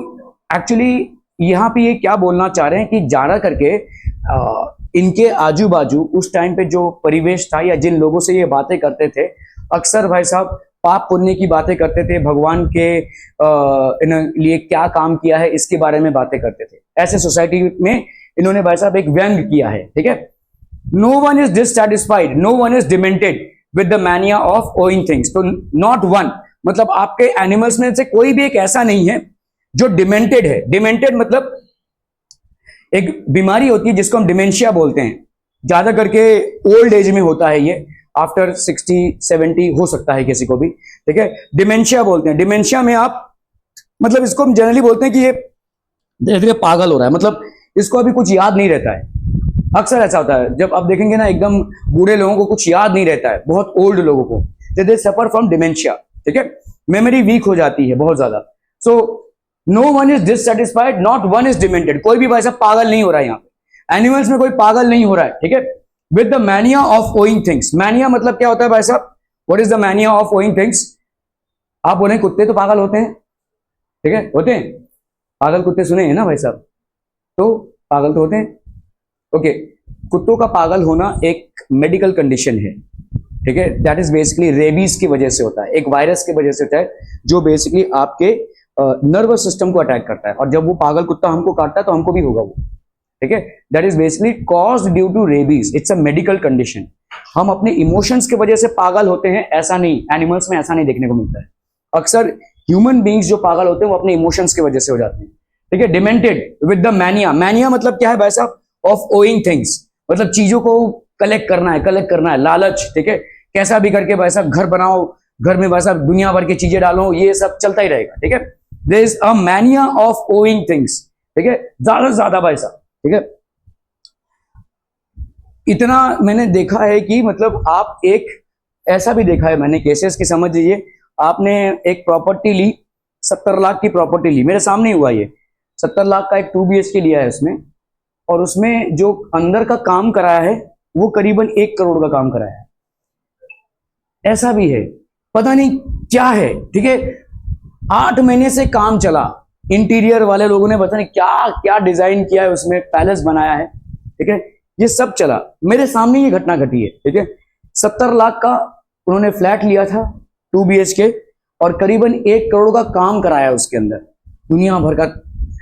एक्चुअली यहाँ पे ये क्या बोलना चाह रहे हैं कि ज्यादा करके इनके आजू बाजू उस टाइम पे जो परिवेश था या जिन लोगों से ये बातें करते थे, अक्सर भाई साहब पाप पुण्य की बातें करते थे, भगवान के लिए क्या काम किया है इसके बारे में बातें करते थे। ऐसे सोसाइटी में इन्होंने भाई साहब एक व्यंग किया है, ठीक है। No one is dissatisfied, no one is demented with the mania of owing things. तो नॉट वन मतलब आपके एनिमल्स में से कोई भी एक ऐसा नहीं है जो डिमेंटेड है। डिमेंटेड मतलब एक बीमारी होती है जिसको हम डिमेंशिया बोलते हैं, ज्यादा करके ओल्ड एज में होता है, ये आफ्टर 60-70 हो सकता है किसी को भी, ठीक है, डिमेंशिया बोलते हैं। डिमेंशिया में आप मतलब इसको हम जनरली बोलते हैं कि ये धीरे धीरे पागल हो रहा है, मतलब इसको अभी कुछ याद नहीं रहता है। अक्सर ऐसा होता है जब आप देखेंगे ना, एकदम बूढ़े लोगों को कुछ याद नहीं रहता है, बहुत ओल्ड लोगों को, दे सफर फ्रॉम डिमेंशिया, ठीक है, मेमोरी वीक हो जाती है बहुत ज्यादा। So no one is dissatisfied, not one is demented, कोई भी भाई साहब पागल नहीं हो रहा है यहाँ पे, एनिमल्स में कोई पागल नहीं हो रहा है, ठीक है। With the mania of owing things, mania मतलब क्या होता है भाई साहब? What is the mania of owing things? आप बोले कुत्ते तो पागल होते हैं, ठीक है, होते हैं, पागल कुत्ते सुने हैं ना भाई साहब, तो पागल तो होते हैं, ओके। कुत्तों का पागल होना एक मेडिकल कंडीशन है, ठीक है, दैट इज बेसिकली रेबीज की वजह से होता है, एक वायरस की वजह से होता है जो बेसिकली आपके नर्वस सिस्टम को अटैक करता है, और जब वो पागल कुत्ता हमको काटता है तो हमको भी होगा वो, ठीक है। That is basically caused due to rabies, it's a medical condition. हम अपने इमोशंस की वजह से पागल होते हैं ऐसा नहीं, एनिमल्स में ऐसा नहीं देखने को मिलता है। अक्सर ह्यूमन बींग्स जो पागल होते हैं वो अपने इमोशंस की वजह से हो जाते हैं, ठीक है। Demented with the mania, mania मतलब क्या है भाई साहब? ऑफ ओइंग थिंग्स, मतलब चीजों को कलेक्ट करना है, लालच, ठीक है, कैसा भी करके भाई साहब घर बनाओ, घर में भाई साहब दुनिया भर की चीजें डालो, ये सब चलता ही रहेगा, ठीक है। There is a mania of owing things, ठीक है, ज्यादा से ज्यादा भाई साहब, ठीक है। इतना मैंने देखा है कि मतलब आप एक ऐसा भी देखा है मैंने केसेस की, समझ लीजिए आपने एक प्रॉपर्टी ली, 70 लाख की प्रॉपर्टी ली, मेरे सामने हुआ ये, 70 लाख का एक 2 BHK लिया है उसमें, और उसमें जो अंदर का काम कराया है वो करीबन 1 करोड़ का काम कराया है। ऐसा भी है, पता नहीं क्या है, ठीक है। 8 महीने से काम चला, इंटीरियर वाले लोगों ने पता नहीं क्या क्या डिजाइन किया है, उसमें पैलेस बनाया है, ठीक है, ये सब चला, मेरे सामने ये घटना घटी है, ठीक है। 70 लाख का उन्होंने फ्लैट लिया था, 2 BHK, और करीबन 1 करोड़ का काम कराया उसके अंदर, दुनिया भर का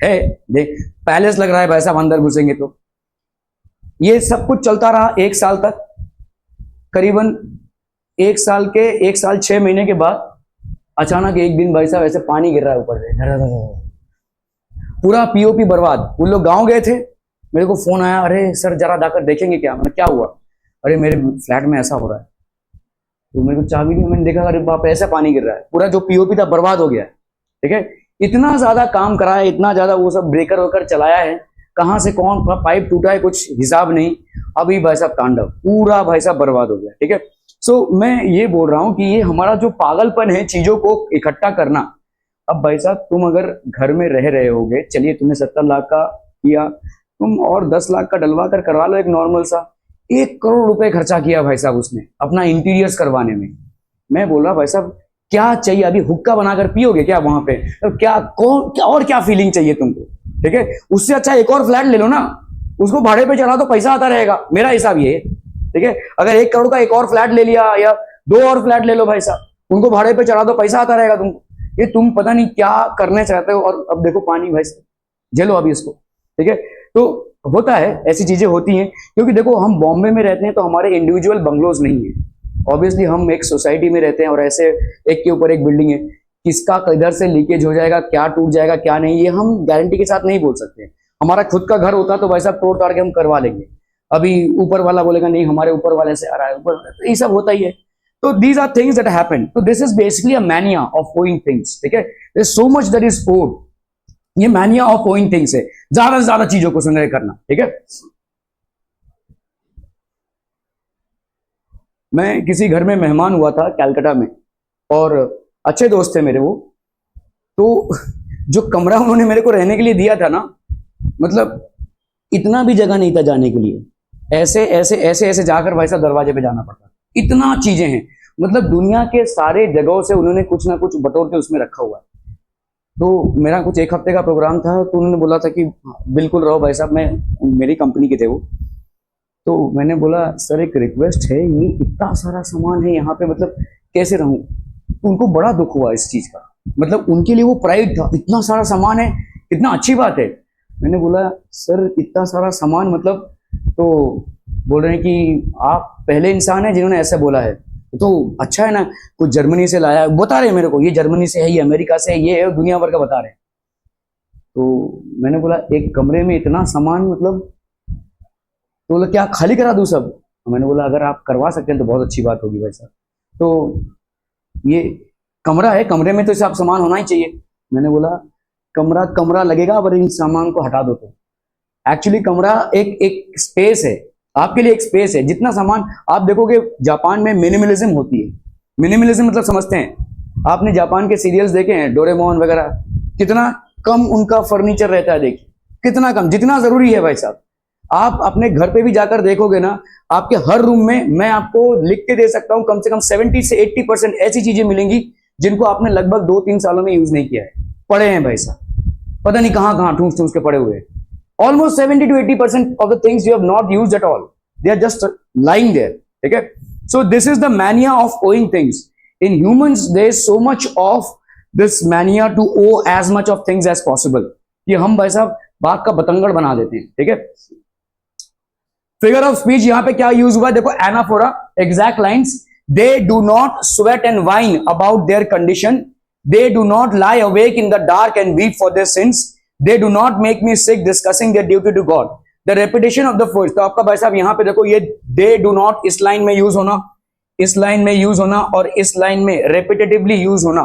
है, देख पैलेस लग रहा है भाई साहब, अंदर घुसेंगे तो। ये सब कुछ चलता रहा 1 साल तक। करीबन 1 साल 6 महीने के बाद अचानक एक दिन भाई साहब ऐसे पानी गिर रहा है ऊपर से, पूरा पीओपी बर्बाद। उन लोग गांव गए थे, मेरे को फोन आया, अरे सर जरा जाकर देखेंगे क्या। मैंने क्या हुआ? अरे मेरे फ्लैट में ऐसा हो रहा है। तो मेरे को चाबी दी, मैंने देखा अरे बाप ऐसा पानी गिर रहा है, पूरा जो पीओपी था बर्बाद हो गया है। ठीक है, इतना ज्यादा काम करा है, इतना ज्यादा वो सब ब्रेकर वोकर चलाया है, कहां से कौन पाइप टूटा है कुछ हिसाब नहीं। अभी भाई साहब तांडव, पूरा भाई साहब बर्बाद हो गया। ठीक है, सो मैं ये बोल रहा हूं कि ये हमारा जो पागलपन है चीजों को इकट्ठा करना। अब भाई साहब तुम अगर घर में रह रहे होगे, चलिए तुमने 70 लाख का किया, तुम और 10 लाख का डलवा कर करवा लो एक नॉर्मल सा। 1 करोड़ रुपए खर्चा किया भाई साहब उसने अपना इंटीरियर्स करवाने में। मैं बोल रहा भाई साहब क्या चाहिए, अभी हुक्का बनाकर पियोगे क्या वहां पे? तो क्या और क्या फीलिंग चाहिए तुमको? ठीक है, उससे अच्छा एक और फ्लैट ले लो ना, उसको भाड़े पे चढ़ा दो, पैसा आता रहेगा। मेरा हिसाब ये है। ठीक है, अगर 1 करोड़ का एक और फ्लैट ले लिया या 2 और फ्लैट ले लो भाई साहब, उनको भाड़े पे चढ़ा दो, पैसा आता रहेगा तुमको। ये तुम पता नहीं क्या करने चाहते हो। और अब देखो पानी भाई साहब झेलो अभी इसको। ठीक है, तो होता है, ऐसी चीजें होती हैं। क्योंकि देखो हम बॉम्बे में रहते हैं तो हमारे इंडिविजुअल बंगलोज नहीं है, ऑब्वियसली हम एक सोसाइटी में रहते हैं और ऐसे एक के ऊपर एक बिल्डिंग है। किसका किधर से लीकेज हो जाएगा, क्या टूट जाएगा क्या नहीं, ये हम गारंटी के साथ नहीं बोल सकते। हमारा खुद का घर होता तो भाई साहब तोड़ ताड़ के हम करवा लेंगे। अभी ऊपर वाला बोलेगा नहीं हमारे ऊपर वाले से आ रहा है, ऊपर, तो ये सब होता ही है। तो these are things that happen. तो this is basically a mania of owing things. ठीक है, there is so much that is odd. ये मैनिया ऑफ ओइंग थिंग्स है, ज्यादा से ज्यादा चीजों को संग्रह करना। ठीक है, मैं किसी घर में मेहमान हुआ था कलकत्ता में, और अच्छे दोस्त थे मेरे वो। तो जो कमरा उन्होंने मेरे को रहने के लिए दिया था ना, मतलब इतना भी जगह नहीं था जाने के लिए, ऐसे ऐसे ऐसे ऐसे जाकर भाई साहब दरवाजे पे जाना पड़ता। इतना चीजें हैं, मतलब दुनिया के सारे जगहों से उन्होंने कुछ ना कुछ बटोर के उसमें रखा हुआ है। तो मेरा कुछ 1 हफ्ते का प्रोग्राम था, तो उन्होंने बोला था कि बिल्कुल रहो भाई साहब, मैं मेरी कंपनी के थे वो। तो मैंने बोला सर एक रिक्वेस्ट है, ये इतना सारा सामान है यहाँ पे, मतलब कैसे रहूं? तो उनको बड़ा दुख हुआ इस चीज का, मतलब उनके लिए वो प्राइड था, इतना सारा सामान है, इतना अच्छी बात है। मैंने बोला सर इतना सारा सामान मतलब, तो बोल रहे हैं कि आप पहले इंसान है जिन्होंने ऐसा बोला है। तो अच्छा है ना, कुछ जर्मनी से लाया है, बता रहे हैं मेरे को ये जर्मनी से है, ये अमेरिका से है, ये है, दुनिया भर का बता रहे हैं। तो मैंने बोला एक कमरे में इतना सामान, मतलब तो बोला क्या खाली करा दूं सब? तो मैंने बोला अगर आप करवा सकते हैं तो बहुत अच्छी बात होगी भाई साहब। तो ये कमरा है, कमरे में तो सब सामान होना ही चाहिए। मैंने बोला कमरा कमरा लगेगा, पर इन सामान को हटा दो। तो एक्चुअली कमरा एक स्पेस है, आपके लिए एक स्पेस है। जितना सामान आप देखोगे, जापान में मिनिमलिज्म होती है। मिनिमलिज्म मतलब समझते हैं? आपने जापान के सीरियल्स देखे हैं, डोरेमोन वगैरह, कितना कम उनका फर्नीचर रहता है, देखिए कितना कम, जितना जरूरी है भाई साहब। आप अपने घर पे भी जाकर देखोगे ना, आपके हर रूम में मैं आपको लिख के दे सकता हूं, कम से कम 70 से 80% ऐसी चीजें मिलेंगी जिनको आपने लगभग 2-3 सालों में यूज नहीं किया है, पड़े हैं भाई साहब, पता नहीं कहां कहां ठूंस ठूंस के पड़े हुए हैं। Almost 70 to 80% of the things you have not used at all, they are just lying there. Okay, so this is the mania of owing things. In humans there is so much of this mania to owe as much of things as possible, कि हम भाई साहब बाग का बतंगड़ बना देते हैं। ठीक है, फिगर ऑफ स्पीच यहां पे क्या यूज हुआ है, देखो anaphora, exact lines. They do not sweat and whine about their condition, they do not lie awake in the dark and weep for their sins, they do not make me sick discussing their duty to God, the repetition of the first. तो आपका भाई साहब यहां पे देखो, ये they do not इस line में यूज होना, इस लाइन में यूज होना, और इस लाइन में रेपिटेटिवली यूज होना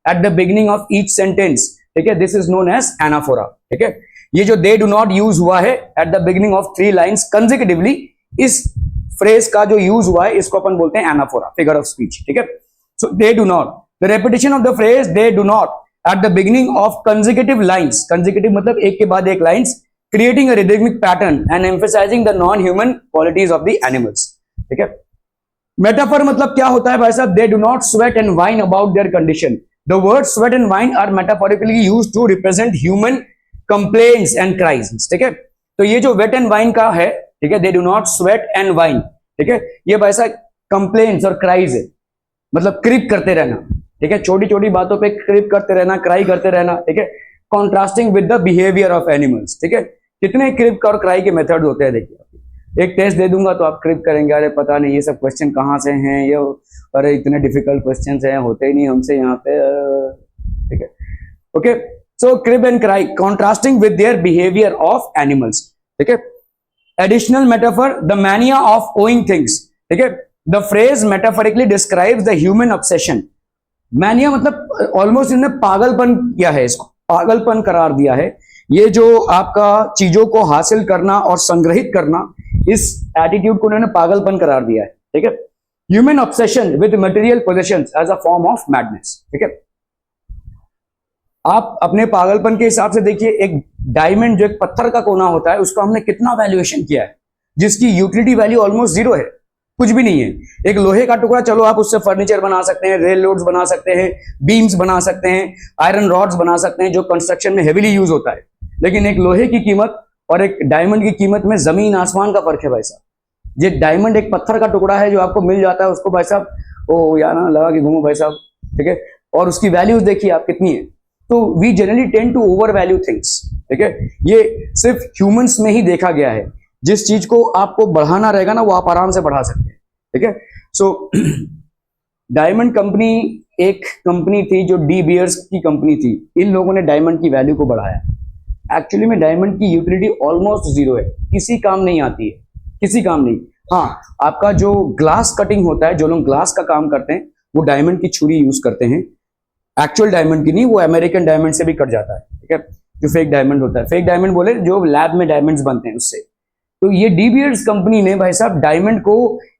at the beginning of each sentence. ठीक है, this is known as anaphora. ठीक है, ये जो दे डू नॉट यूज हुआ है eight the beginning of 3 lines consecutively, इस फ्रेज का जो यूज हुआ है इसको अपन बोलते हैं एनाफोरा, फिगर ऑफ स्पीच। ठीक है, so they do not, the repetition of the phrase they do not at the beginning of consecutive lines, consecutive मतलब एक के बाद एक lines, creating a rhythmic pattern and emphasizing the non-human qualities of the animals. ठीक है, metaphor मतलब क्या होता है भाई साहब, they do not sweat and whine about their condition. The words sweat and whine are metaphorically used to represent human complaints and cries. ठीक है, तो ये जो wet and whine का है, ठीक है, they do not sweat and whine, ठीक है, ये भाई साहब complaints और cries है। मतलब क्रिप करते रहना, ठीक है, छोटी छोटी बातों पे क्रिप करते रहना, क्राई करते रहना, ठीक है, contrasting with the behaviour of animals, ठीक है। कितने क्रिप और क्राई के मेथड होते हैं देखिए, एक टेस्ट दे दूंगा तो आप क्रिप करेंगे, अरे पता नहीं ये सब क्वेश्चन कहाँ से हैं, ये अरे इतने डिफिकल्ट क्वेश्चन हैं, होते ही नहीं हमसे यहाँ पे, ठीक है। Okay, so creep and cry, contrasting with their behaviour of animals, ठीक है। Additional metaphor, the mania of owing things, ठीक है। The phrase metaphorically describes the human obsession. Mania मतलब ऑलमोस्ट इन्होंने पागलपन किया है, इसको पागलपन करार दिया है। ये जो आपका चीजों को हासिल करना और संग्रहित करना, इस एटीट्यूड को उन्होंने पागलपन करार दिया है, ठीक है। Human obsession with material possessions as a form of madness, ठीक है। आप अपने पागलपन के हिसाब से देखिए, एक डायमंड जो एक पत्थर का कोना होता है, उसका हमने कितना वैल्यूएशन किया है, जिसकी यूटिलिटी वैल्यू ऑलमोस्ट जीरो है, कुछ भी नहीं है। एक लोहे का टुकड़ा, चलो आप उससे फर्नीचर बना सकते हैं, रेल रोड्स बना सकते हैं, बीम्स बना सकते हैं, आयरन रॉड्स बना सकते हैं, जो कंस्ट्रक्शन में हेवीली यूज होता है। लेकिन एक लोहे की कीमत और एक डायमंड की कीमत में जमीन आसमान का फर्क है भाई साहब। ये डायमंड एक पत्थर का टुकड़ा है जो आपको मिल जाता है, उसको भाई साहब ओ यार ना लगा के घूमो भाई साहब, ठीक है, और उसकी वैल्यूज देखिए आप कितनी है। तो we generally tend to overvalue things, ठीक है। ये सिर्फ ह्यूमंस में ही देखा गया है। जिस चीज को आपको बढ़ाना रहेगा ना, वो आप आराम से बढ़ा सकते हैं, ठीक है। सो डायमंड कंपनी एक कंपनी थी जो डी बियर्स की कंपनी थी। इन लोगों ने डायमंड की वैल्यू को बढ़ाया। एक्चुअली में डायमंड की यूटिलिटी ऑलमोस्ट जीरो है, किसी काम नहीं आती है, किसी काम नहीं। हाँ, आपका जो ग्लास कटिंग होता है, जो लोग ग्लास का काम करते हैं, वो डायमंड की छुरी यूज करते हैं, एक्चुअल डायमंड की नहीं, वो अमेरिकन डायमंड से भी कट जाता है, ठीक है, जो फेक डायमंड होता है। फेक डायमंड बोले जो लैब में डायमंड्स बनते हैं उससे। तो ये डी बियर्स कंपनी ने भाई साहब डायमंड को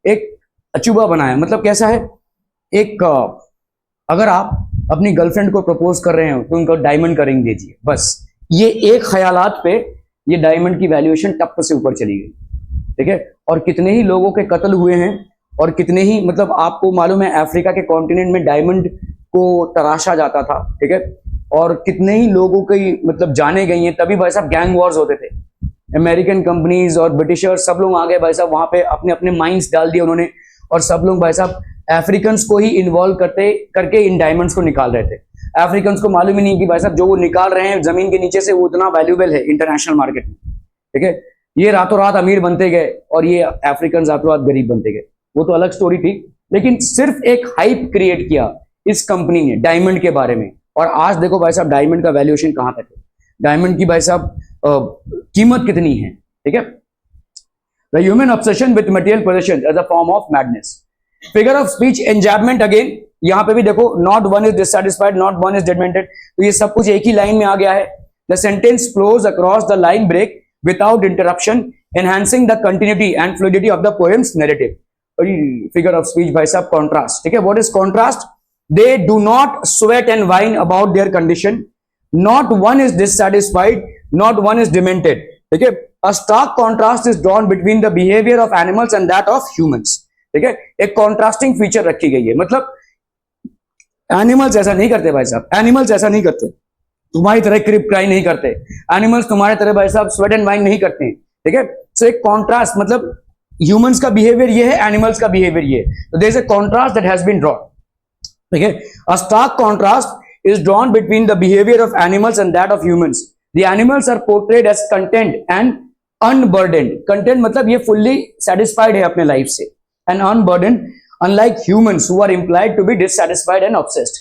एक अचूबा बनाया। मतलब कैसा है, एक अगर आप अपनी गर्लफ्रेंड को प्रपोज कर रहे हो तो उनको डायमंड का रिंग दीजिए, बस ये एक ख्यालात पे ये डायमंड की वैल्यूएशन टप से ऊपर चली गई, ठीक है। और कितने ही लोगों के कत्ल हुए हैं, और कितने ही, मतलब आपको मालूम है अफ्रीका के कॉन्टिनेंट में डायमंड को तराशा जाता था, ठीक है, और कितने ही लोगों की मतलब जाने गई हैं। तभी भाई साहब गैंग वॉर्स होते थे, अमेरिकन कंपनीज और ब्रिटिशर्स सब लोग आ गए भाई साहब, वहां पे अपने अपने माइंस डाल दिए उन्होंने, और सब लोग भाई साहब अफ्रीकन्स को ही इन्वॉल्व करके इन डायमंड्स को निकाल रहे थे। अफ्रीकन्स को मालूम ही नहीं कि भाई साहब जो वो निकाल रहे हैं जमीन के नीचे से, वो उतना वैल्यूएबल है इंटरनेशनल मार्केट में, ठीक है। ये रातों रात अमीर बनते गए और ये अफ्रीकन रातों रात गरीब बनते गए, वो तो अलग स्टोरी थी। लेकिन सिर्फ एक हाइप क्रिएट किया इस कंपनी ने डायमंड के बारे में, और आज देखो भाई साहब डायमंड का वैल्यूएशन कहां तक है, डायमंड की भाई साहब कीमत कितनी है, ठीक है। The human obsession with material possession as a form of madness. Figure of speech enjoyment, again यहां पे भी देखो, not one is dissatisfied, not one is demented, तो ये सब कुछ एक ही लाइन में आ गया है। The sentence flows across the line break without interruption, enhancing the continuity and fluidity of the poem's narrative. Figure of speech भाई साहब कॉन्ट्रास्ट, ठीक है। What is contrast? They do not sweat and whine about their condition, not one is dissatisfied, not one is demented, ठीक है। A stark contrast is drawn between the behavior of animals and that of humans, ठीक है। एक contrasting feature रखी गई है, मतलब animals ऐसा नहीं करते भाई साहब, एनिमल्स ऐसा नहीं करते, तुम्हारी तरह क्रिप क्राई नहीं करते, एनिमल्स तुम्हारे तरह भाई साहब स्वेट एंड वाइन नहीं करते हैं, ठीक है। सो एक कॉन्ट्रास्ट, मतलब ह्यूमंस का बिहेवियर ये है, एनिमल्स का बिहेवियर ये है, तो there is a contrast that has been drawn, ठीक है। A stark contrast is drawn between the behaviour of animals and that of humans. The animals are portrayed as content and unburdened. Content मतलब ये fully satisfied है अपने life से, and unburdened, unlike humans who are implied to be dissatisfied and obsessed.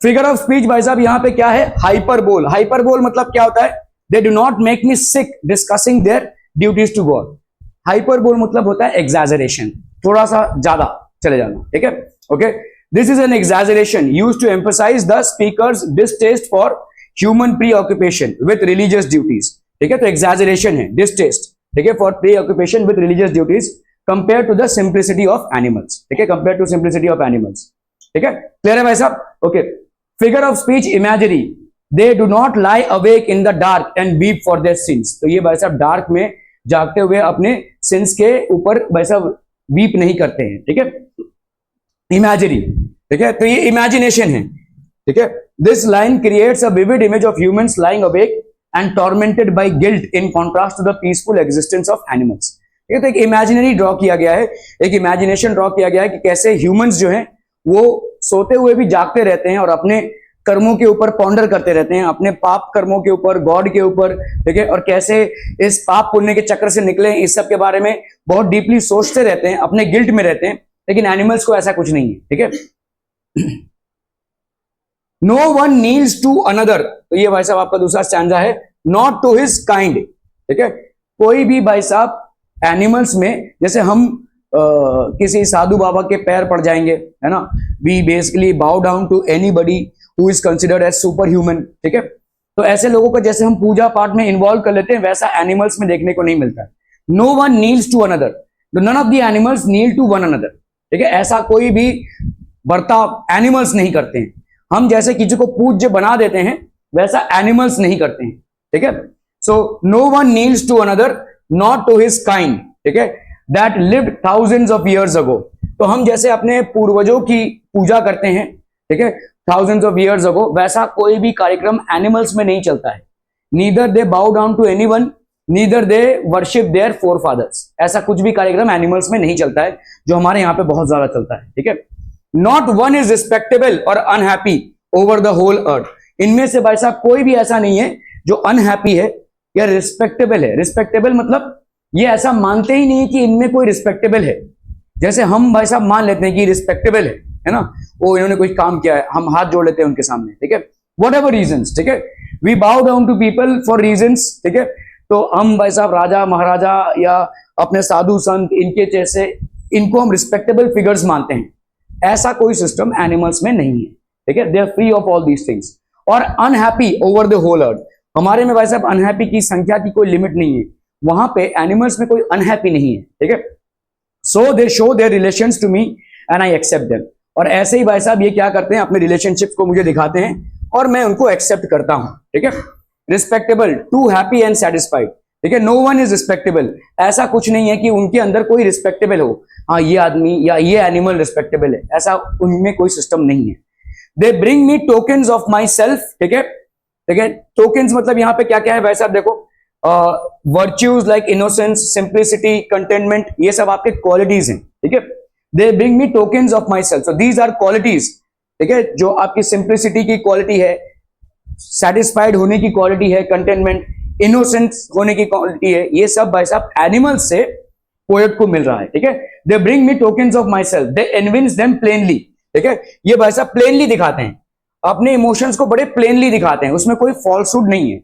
Figure of speech भाई साहब यहाँ पे क्या है? Hyperbole. Hyperbole मतलब क्या होता है? They do not make me sick discussing their duties to God. Hyperbole मतलब होता है exaggeration, थोड़ा सा ज्यादा चले जाना, ठीक है? Okay. This is an exaggeration used to emphasize the speaker's distaste for human preoccupation with religious duties, ठीक है। तो exaggeration है, distaste, ठीक है, for preoccupation with religious duties compared to the simplicity of animals, ठीक है, compared to simplicity of animals, ठीक है। क्लियर है भाई साहब? Okay. Figure of speech imagery, they do not lie awake in the dark and weep for their sins. तो ये भाई साहब डार्क में जागते हुए अपने सिंस के ऊपर भाई साहब वीप नहीं करते हैं, ठीक है। इमेजरी, ठीक है, तो ये इमेजिनेशन है, ठीक है। This line creates a vivid image of humans lying awake and tormented by guilt in contrast to the peaceful existence of animals, ये तो एक इमेजिनरी ड्रॉ किया गया है, एक इमेजिनेशन ड्रॉ किया गया है कि कैसे ह्यूमंस जो हैं वो सोते हुए भी जागते रहते हैं और अपने कर्मों के ऊपर पॉन्डर करते रहते हैं, अपने पाप कर्मों के ऊपर, गॉड के ऊपर, ठीक है, और कैसे इस पाप पुण्य के चक्र से निकले, इस सब के बारे में बहुत डीपली सोचते रहते हैं, अपने गिल्ट में रहते हैं। लेकिन एनिमल्स को ऐसा कुछ नहीं है, ठीक है। No one kneels to another, तो ये भाई साहब आपका दूसरा स्टैंजा है, नॉट टू हिज काइंड, ठीक है। कोई भी भाई साहब एनिमल्स में, जैसे हम किसी साधु बाबा के पैर पड़ जाएंगे, है ना, we basically bow down to anybody who is considered as super human, ठीक है। तो ऐसे लोगों को जैसे हम पूजा पाठ में इन्वॉल्व कर लेते हैं, वैसा एनिमल्स में देखने को नहीं मिलता है। No one kneels to another, none of the animals kneel to one another, ठीक है। ऐसा कोई भी बर्ताव एनिमल्स नहीं करते हैं। हम जैसे किसी को पूज्य बना देते हैं, वैसा एनिमल्स नहीं करते हैं, ठीक है। So no one kneels to another not to his kind, ठीक है, that lived thousands of years ago. तो हम जैसे अपने पूर्वजों की पूजा करते हैं, ठीक है, थाउजेंड्स ऑफ ईयर्स अगो, वैसा कोई भी कार्यक्रम एनिमल्स में नहीं चलता है। Neither they bow down to anyone, neither they worship their forefathers. ऐसा कुछ भी कार्यक्रम एनिमल्स में नहीं चलता है, जो हमारे यहाँ पे बहुत ज्यादा चलता है, ठीक है। नॉट वन इज रिस्पेक्टेबल और unhappy over the whole earth. इनमें से भाई साहब कोई भी ऐसा नहीं है जो अनहैप्पी है या रिस्पेक्टेबल है। रिस्पेक्टेबल मतलब ये ऐसा मानते ही नहीं कि इनमें कोई रिस्पेक्टेबल है। जैसे हम भाई साहब मान लेते हैं कि रिस्पेक्टेबल है ना, वो इन्होंने कोई काम किया है, हम हाथ जोड़ लेते हैं उनके सामने, ठीक है, वट एवर रीजन्स, ठीक है। We bow down to people for reasons, ठीक है। तो हम भाई साहब राजा महाराजा या अपने साधु संत, इनके जैसे, इनको हम रिस्पेक्टेबल फिगर्स मानते हैं। ऐसा कोई सिस्टम एनिमल्स में नहीं है, ठीक है। They are free of all these things. और unhappy over the whole earth, हमारे में भाई साहब अनहैप्पी की संख्या की कोई लिमिट नहीं है, वहां पे एनिमल्स में कोई अनहैप्पी नहीं है, ठीक है। So they show their relations to me and I accept them. और ऐसे ही भाई साहब ये क्या करते हैं, अपने रिलेशनशिप को मुझे दिखाते हैं और मैं उनको एक्सेप्ट करता हूं, ठीक है। Respectable, to happy and satisfied, ठीक है। नो वन इज रिस्पेक्टेबल, ऐसा कुछ नहीं है कि उनके अंदर कोई रिस्पेक्टेबल हो, हाँ ये आदमी या ये एनिमल रिस्पेक्टेबल है, ऐसा उनमें कोई सिस्टम नहीं है। They bring me tokens of my self, ठीक है, ठीक है। टोकन्स मतलब यहाँ पे क्या क्या है भाई साहब, देखो, virtues like innocence, simplicity, containment, ये सब आपके क्वालिटीज हैं, ठीक है। They bring me tokens of myself, so these are qualities, ठीक है, जो आपकी सिंप्लिसिटी की क्वालिटी है, सेटिस्फाइड होने की क्वालिटी है, कंटेनमेंट, इनोसेंस होने की क्वालिटी है, ये सब भाई साहब एनिमल्स से पोएट को मिल रहा है, ठीक है। They bring me tokens of myself, they evince them plainly, ठीक है। ये भाई साहब प्लेनली दिखाते हैं, अपने इमोशंस को बड़े प्लेनली दिखाते हैं, उसमें कोई फॉल्सहुड नहीं है,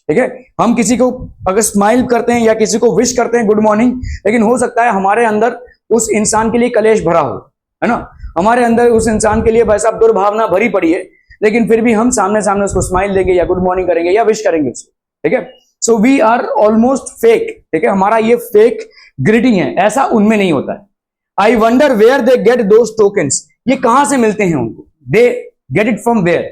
ठीक है। हम किसी को अगर स्माइल करते हैं या किसी को विश करते हैं गुड मॉर्निंग, लेकिन हो सकता है हमारे अंदर उस इंसान के लिए कलेश भरा हो, है ना, हमारे अंदर उस इंसान के लिए भाई साहब दुर्भावना भरी पड़ी है, लेकिन फिर भी हम सामने सामने उसको स्माइल देंगे या गुड मॉर्निंग करेंगे या विश करेंगे उसको, ठीक है। So we are almost fake, ठीक है, हमारा ये फेक ग्रीटिंग है, ऐसा उनमें नहीं होता है। I wonder where they get those tokens, ये कहां से मिलते हैं उनको, they get it from where,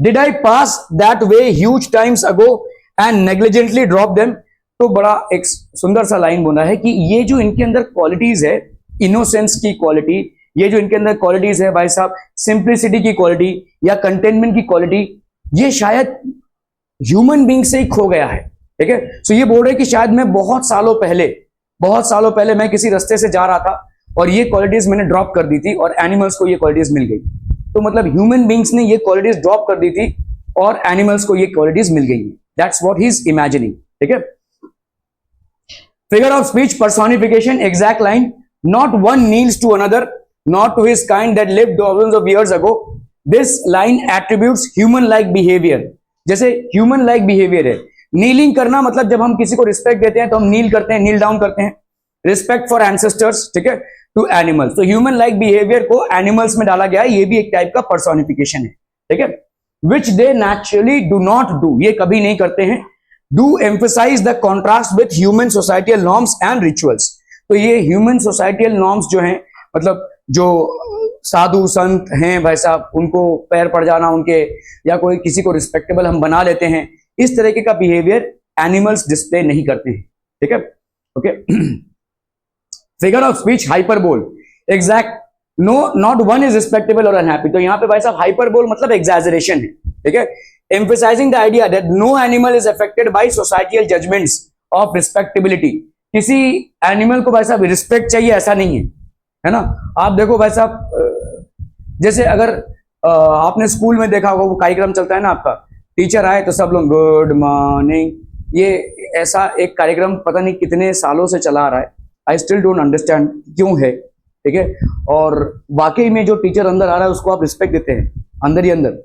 did I pass that way huge times ago and negligently drop them. तो बड़ा एक सुंदर सा लाइन बोला है कि ये जो इनके अंदर क्वालिटीज है, इनोसेंस की क्वालिटी, ये जो इनके अंदर क्वालिटीज है भाई साहब, सिंप्लिसिटी की क्वालिटी या कंटेनमेंट की क्वालिटी, ये शायद ह्यूमन बीइंग से ही खो गया है, ठीक है। सो ये बोल रहे हैं कि शायद मैं बहुत सालों पहले मैं किसी रास्ते से जा रहा था और ये क्वालिटीज मैंने ड्रॉप कर दी थी और एनिमल्स को ये क्वालिटीज मिल गई। तो मतलब ह्यूमन बीइंग्स ने ये क्वालिटीज ड्रॉप कर दी थी और एनिमल्स को ये क्वालिटीज मिल गई। That's what he is imagining, ठीक है। Figure of speech personification, exact line, not one kneels to another not to his kind that lived thousands of years ago. This line attributes human like behaviour, जैसे human like behaviour है। Kneeling करना मतलब जब हम किसी को respect देते हैं तो हम नील करते हैं, नील डाउन करते हैं। रिस्पेक्ट फॉर एंसेस्टर्स, ठीक है, टू एनिमल्स, तो ह्यूमन लाइक बिहेवियर को एनिमल्स में डाला गया है, ये भी एक टाइप का पर्सोनिफिकेशन है, ठीक है। Which they naturally do not do, ये कभी नहीं करते हैं। Do emphasise the contrast with human societal norms and rituals, तो ये ह्यूमन सोसाइटियल नॉर्म्स जो हैं, मतलब जो साधु संत हैं भाई साहब, उनको पैर पड़ जाना उनके, या कोई किसी को रिस्पेक्टेबल हम बना लेते हैं, इस तरीके का बिहेवियर एनिमल्स डिस्प्ले नहीं करते हैं, ठीक है, okay. Figure of speech hyperbole, exact, no not one is respectable और अनहैप्पी, तो यहां पे भाई साहब हाइपरबोल मतलब एग्जैजरेशन है, ठीक है। Emphasising the idea that no animal is affected by societal judgements of respectability, किसी एनिमल को भाई साहब रिस्पेक्ट चाहिए ऐसा नहीं है ना। आप देखो भाई साहब, जैसे अगर आपने स्कूल में देखा होगा वो कार्यक्रम चलता है ना आपका, टीचर आए तो सब लोग गुड मॉर्निंग, ये ऐसा एक कार्यक्रम पता नहीं कितने सालों से चला आ रहा है। आई स्टिल डोंट अंडरस्टैंड क्यों है, ठीक है। और वाकई में जो टीचर अंदर आ रहा है उसको आप रिस्पेक्ट देते हैं, अंदर ही अंदर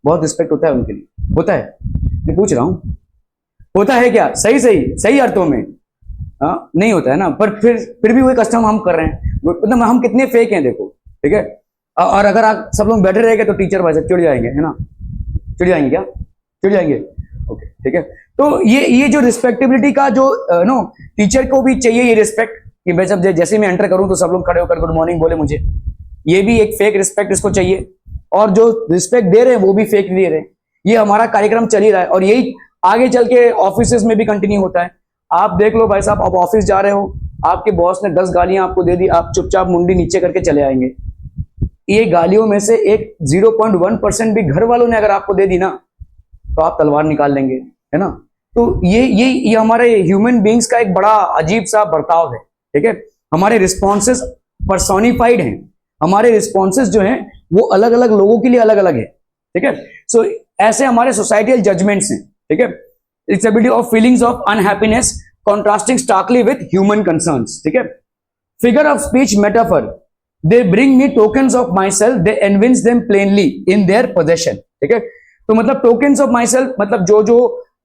बहुत रिस्पेक्ट होता है उनके लिए, होता है, मैं पूछ रहा हूँ होता है क्या, सही सही सही अर्थों में? हाँ, नहीं होता है ना। पर फिर भी वही कस्टम हम कर रहे हैं, मतलब हम कितने फेक हैं देखो, ठीक है। और अगर आप सब लोग बैठे रहेंगे तो टीचर भाई साहब चिढ़ जाएंगे, है ना, चिढ़ जाएंगे क्या, चिढ़ जाएंगे, ओके, ठीक है। तो ये जो रिस्पेक्टेबिलिटी का जो नो टीचर को भी चाहिए ये रिस्पेक्ट कि भाई साहब जैसे मैं एंटर करूं तो सब लोग खड़े होकर गुड मॉर्निंग बोले मुझे, ये भी एक फेक रिस्पेक्ट इसको चाहिए। और जो रिस्पेक्ट दे रहे हैं वो भी फेक दे रहे हैं। ये हमारा कार्यक्रम चल ही रहा है और यही आगे चल के ऑफिस में भी कंटिन्यू होता है। आप देख लो भाई साहब, आप ऑफिस जा रहे हो, आपके बॉस ने 10 गालियां आपको दे दी, आप चुपचाप मुंडी नीचे करके चले आएंगे। ये गालियों में से एक 0.1% भी घर वालों ने अगर आपको दे दी ना तो आप तलवार निकाल लेंगे, है ना। तो ये हमारे ह्यूमन बींग्स का एक बड़ा अजीब सा बर्ताव है, ठीक है। हमारे रिस्पॉन्सेस पर्सोनिफाइड हैं, हमारे रिस्पॉन्सेस जो हैं वो अलग अलग लोगों के लिए अलग अलग है, ठीक है। सो ऐसे हमारे सोसाइटल जजमेंट्स हैं, ठीक है। Its ability of feelings of unhappiness contrasting starkly with human concerns, ठीक है। Figure of speech metaphor, they bring me tokens of myself, they evince them plainly in their possession, ठीक है। तो मतलब tokens of my self मतलब जो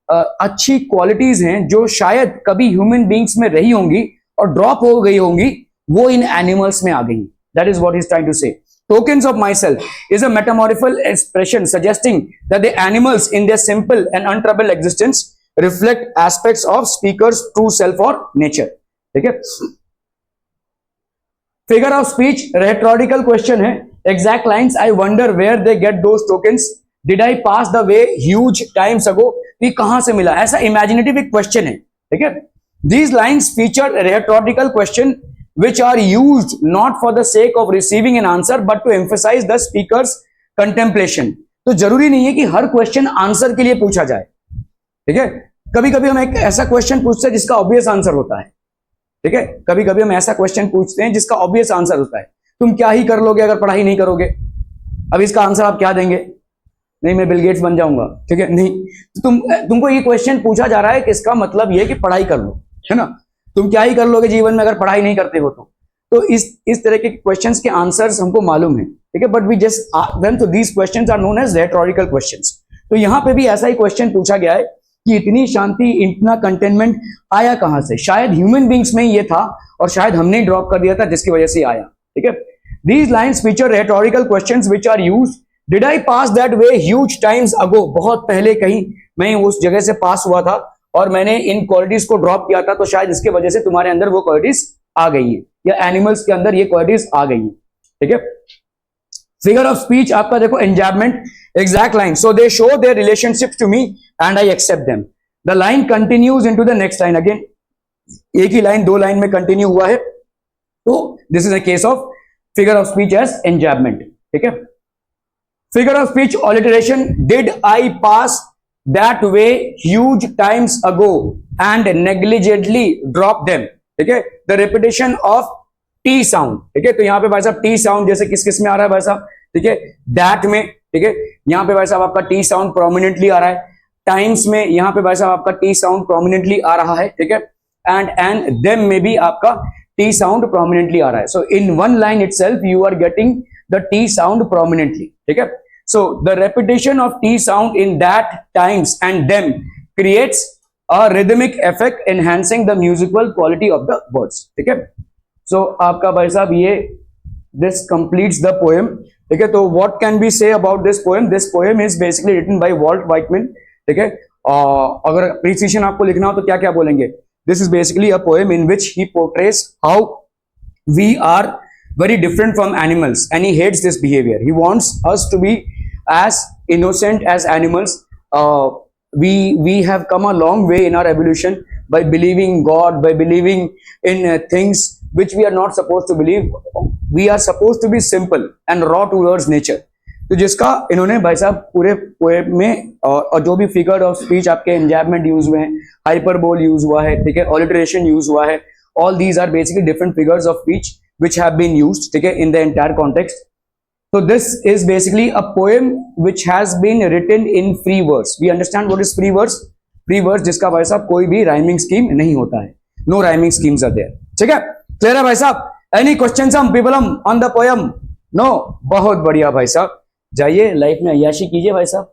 अच्छी qualities हैं जो शायद कभी ह्यूमन बींग्स में रही होंगी और ड्रॉप हो गई होंगी, वो इन एनिमल्स में आ गई। That is what he is trying to say. Tokens of myself is a metamorphal expression suggesting that the animals in their simple and untroubled existence reflect aspects of speaker's true self or nature, ठीक है। Figure of speech rhetorical question है, exact lines I wonder where they get those tokens, did I pass the way huge times ago, ये कहां से मिला, ऐसा imaginative एक question है, ठीक है। These lines feature rhetorical question which are used not for the sake of receiving an answer but to emphasize the speaker's contemplation। तो जरूरी नहीं है कि हर क्वेश्चन आंसर के लिए पूछा जाए, ठीक है। कभी कभी हम एक ऐसा क्वेश्चन पूछते हैं जिसका ऑब्वियस आंसर होता है, ठीक है। कभी कभी हम ऐसा क्वेश्चन पूछते हैं जिसका ऑब्वियस आंसर होता है, तुम क्या ही कर लोगे अगर पढ़ाई नहीं करोगे, अब इसका आंसर आप क्या देंगे, नहीं मैं बिल गेट्स बन जाऊंगा, ठीक है, नहीं। तो तुमको ये क्वेश्चन पूछा जा रहा है कि इसका मतलब ये कि पढ़ाई कर लो, है ना, तुम क्या ही कर लोगे जीवन में अगर पढ़ाई नहीं करते हो तो इस तरह के क्वेश्चंस के आंसर्स हमको मालूम है, ठीक है। बट वी जस्ट देम, तो these questions are known as rhetorical questions. तो यहां पे भी ऐसा ही क्वेश्चन पूछा गया है कि इतनी शांति, इतना कंटेनमेंट आया कहां से। शायद ह्यूमन बींग्स में ये था और शायद हमने ड्रॉप कर दिया था जिसकी वजह से आया, ठीक है। These lines feature rhetorical questions which are used, did I pass that way huge times ago, बहुत पहले कहीं मैं उस जगह से पास हुआ था और मैंने इन क्वालिटीज को ड्रॉप किया था, तो शायद इसके वजह से तुम्हारे अंदर वो क्वालिटीज आ गई है या एनिमल्स के अंदर ये क्वालिटीज आ गई है, ठीक है। फिगर ऑफ स्पीच आपका देखो enjambment, exact line, so they show their relationship to me and I accept them. The line continues into the next line, again एक ही लाइन 2 लाइन में कंटिन्यू हुआ है, तो this is a case of figure of speech as enjambment, ठीक है। Figure of speech alliteration, did I pass that way huge times ago and negligently drop them, ठीक है। the repetition of t sound, ठीक है। तो यहां पे भाई साहब t sound जैसे किस किस में आ रहा है भाई साहब, ठीक है, that में, ठीक है। यहां पे भाई साहब आपका t sound प्रोमिनेंटली आ रहा है, times में यहां पे भाई साहब आपका t sound प्रोमिनेंटली आ रहा है, ठीक है। and them में भी आपका t sound प्रोमिनेंटली आ रहा है। so in one line itself you are getting the t sound prominently, ठीक है। So the repetition of T sound in that, times and them creates a rhythmic effect enhancing the musical quality of the words, ठीक है। So आपका भाई साहब ये this completes the poem, ठीक है। तो what can we say about this poem? This poem is basically written by Walt Whitman, ठीक है। अगर प्रिसिशन आपको लिखना हो तो क्या क्या बोलेंगे? This is basically a poem in which he portrays how we are very different from animals and he hates this behavior. He wants us to be as innocent as animals. We have come a long way in our evolution by believing God, by believing in things which we are not supposed to believe. We are supposed to be simple and raw towards nature. तो जिसका इन्होंने भाई साहब पूरे poem में और जो भी फिगर ऑफ स्पीच आपके एंजैबमेंट यूज हुए हैं, हाइपरबोल यूज हुआ है, ठीक है, ऑलिटरेशन यूज हुआ है, all these are basically different figures of speech which have been used, ठीक है, in the entire context. So this is basically a poem which has been written in free verse. We understand what is free verse? Free verse जिसका भाई साहब कोई भी rhyming scheme नहीं होता है. No rhyming schemes are there. ठीक है? Clear है भाई साहब? Any questions on the poem? No? बहुत बढ़िया भाई साहब. जाइए लाइफ में अय्याशी कीजिए भाई साहब.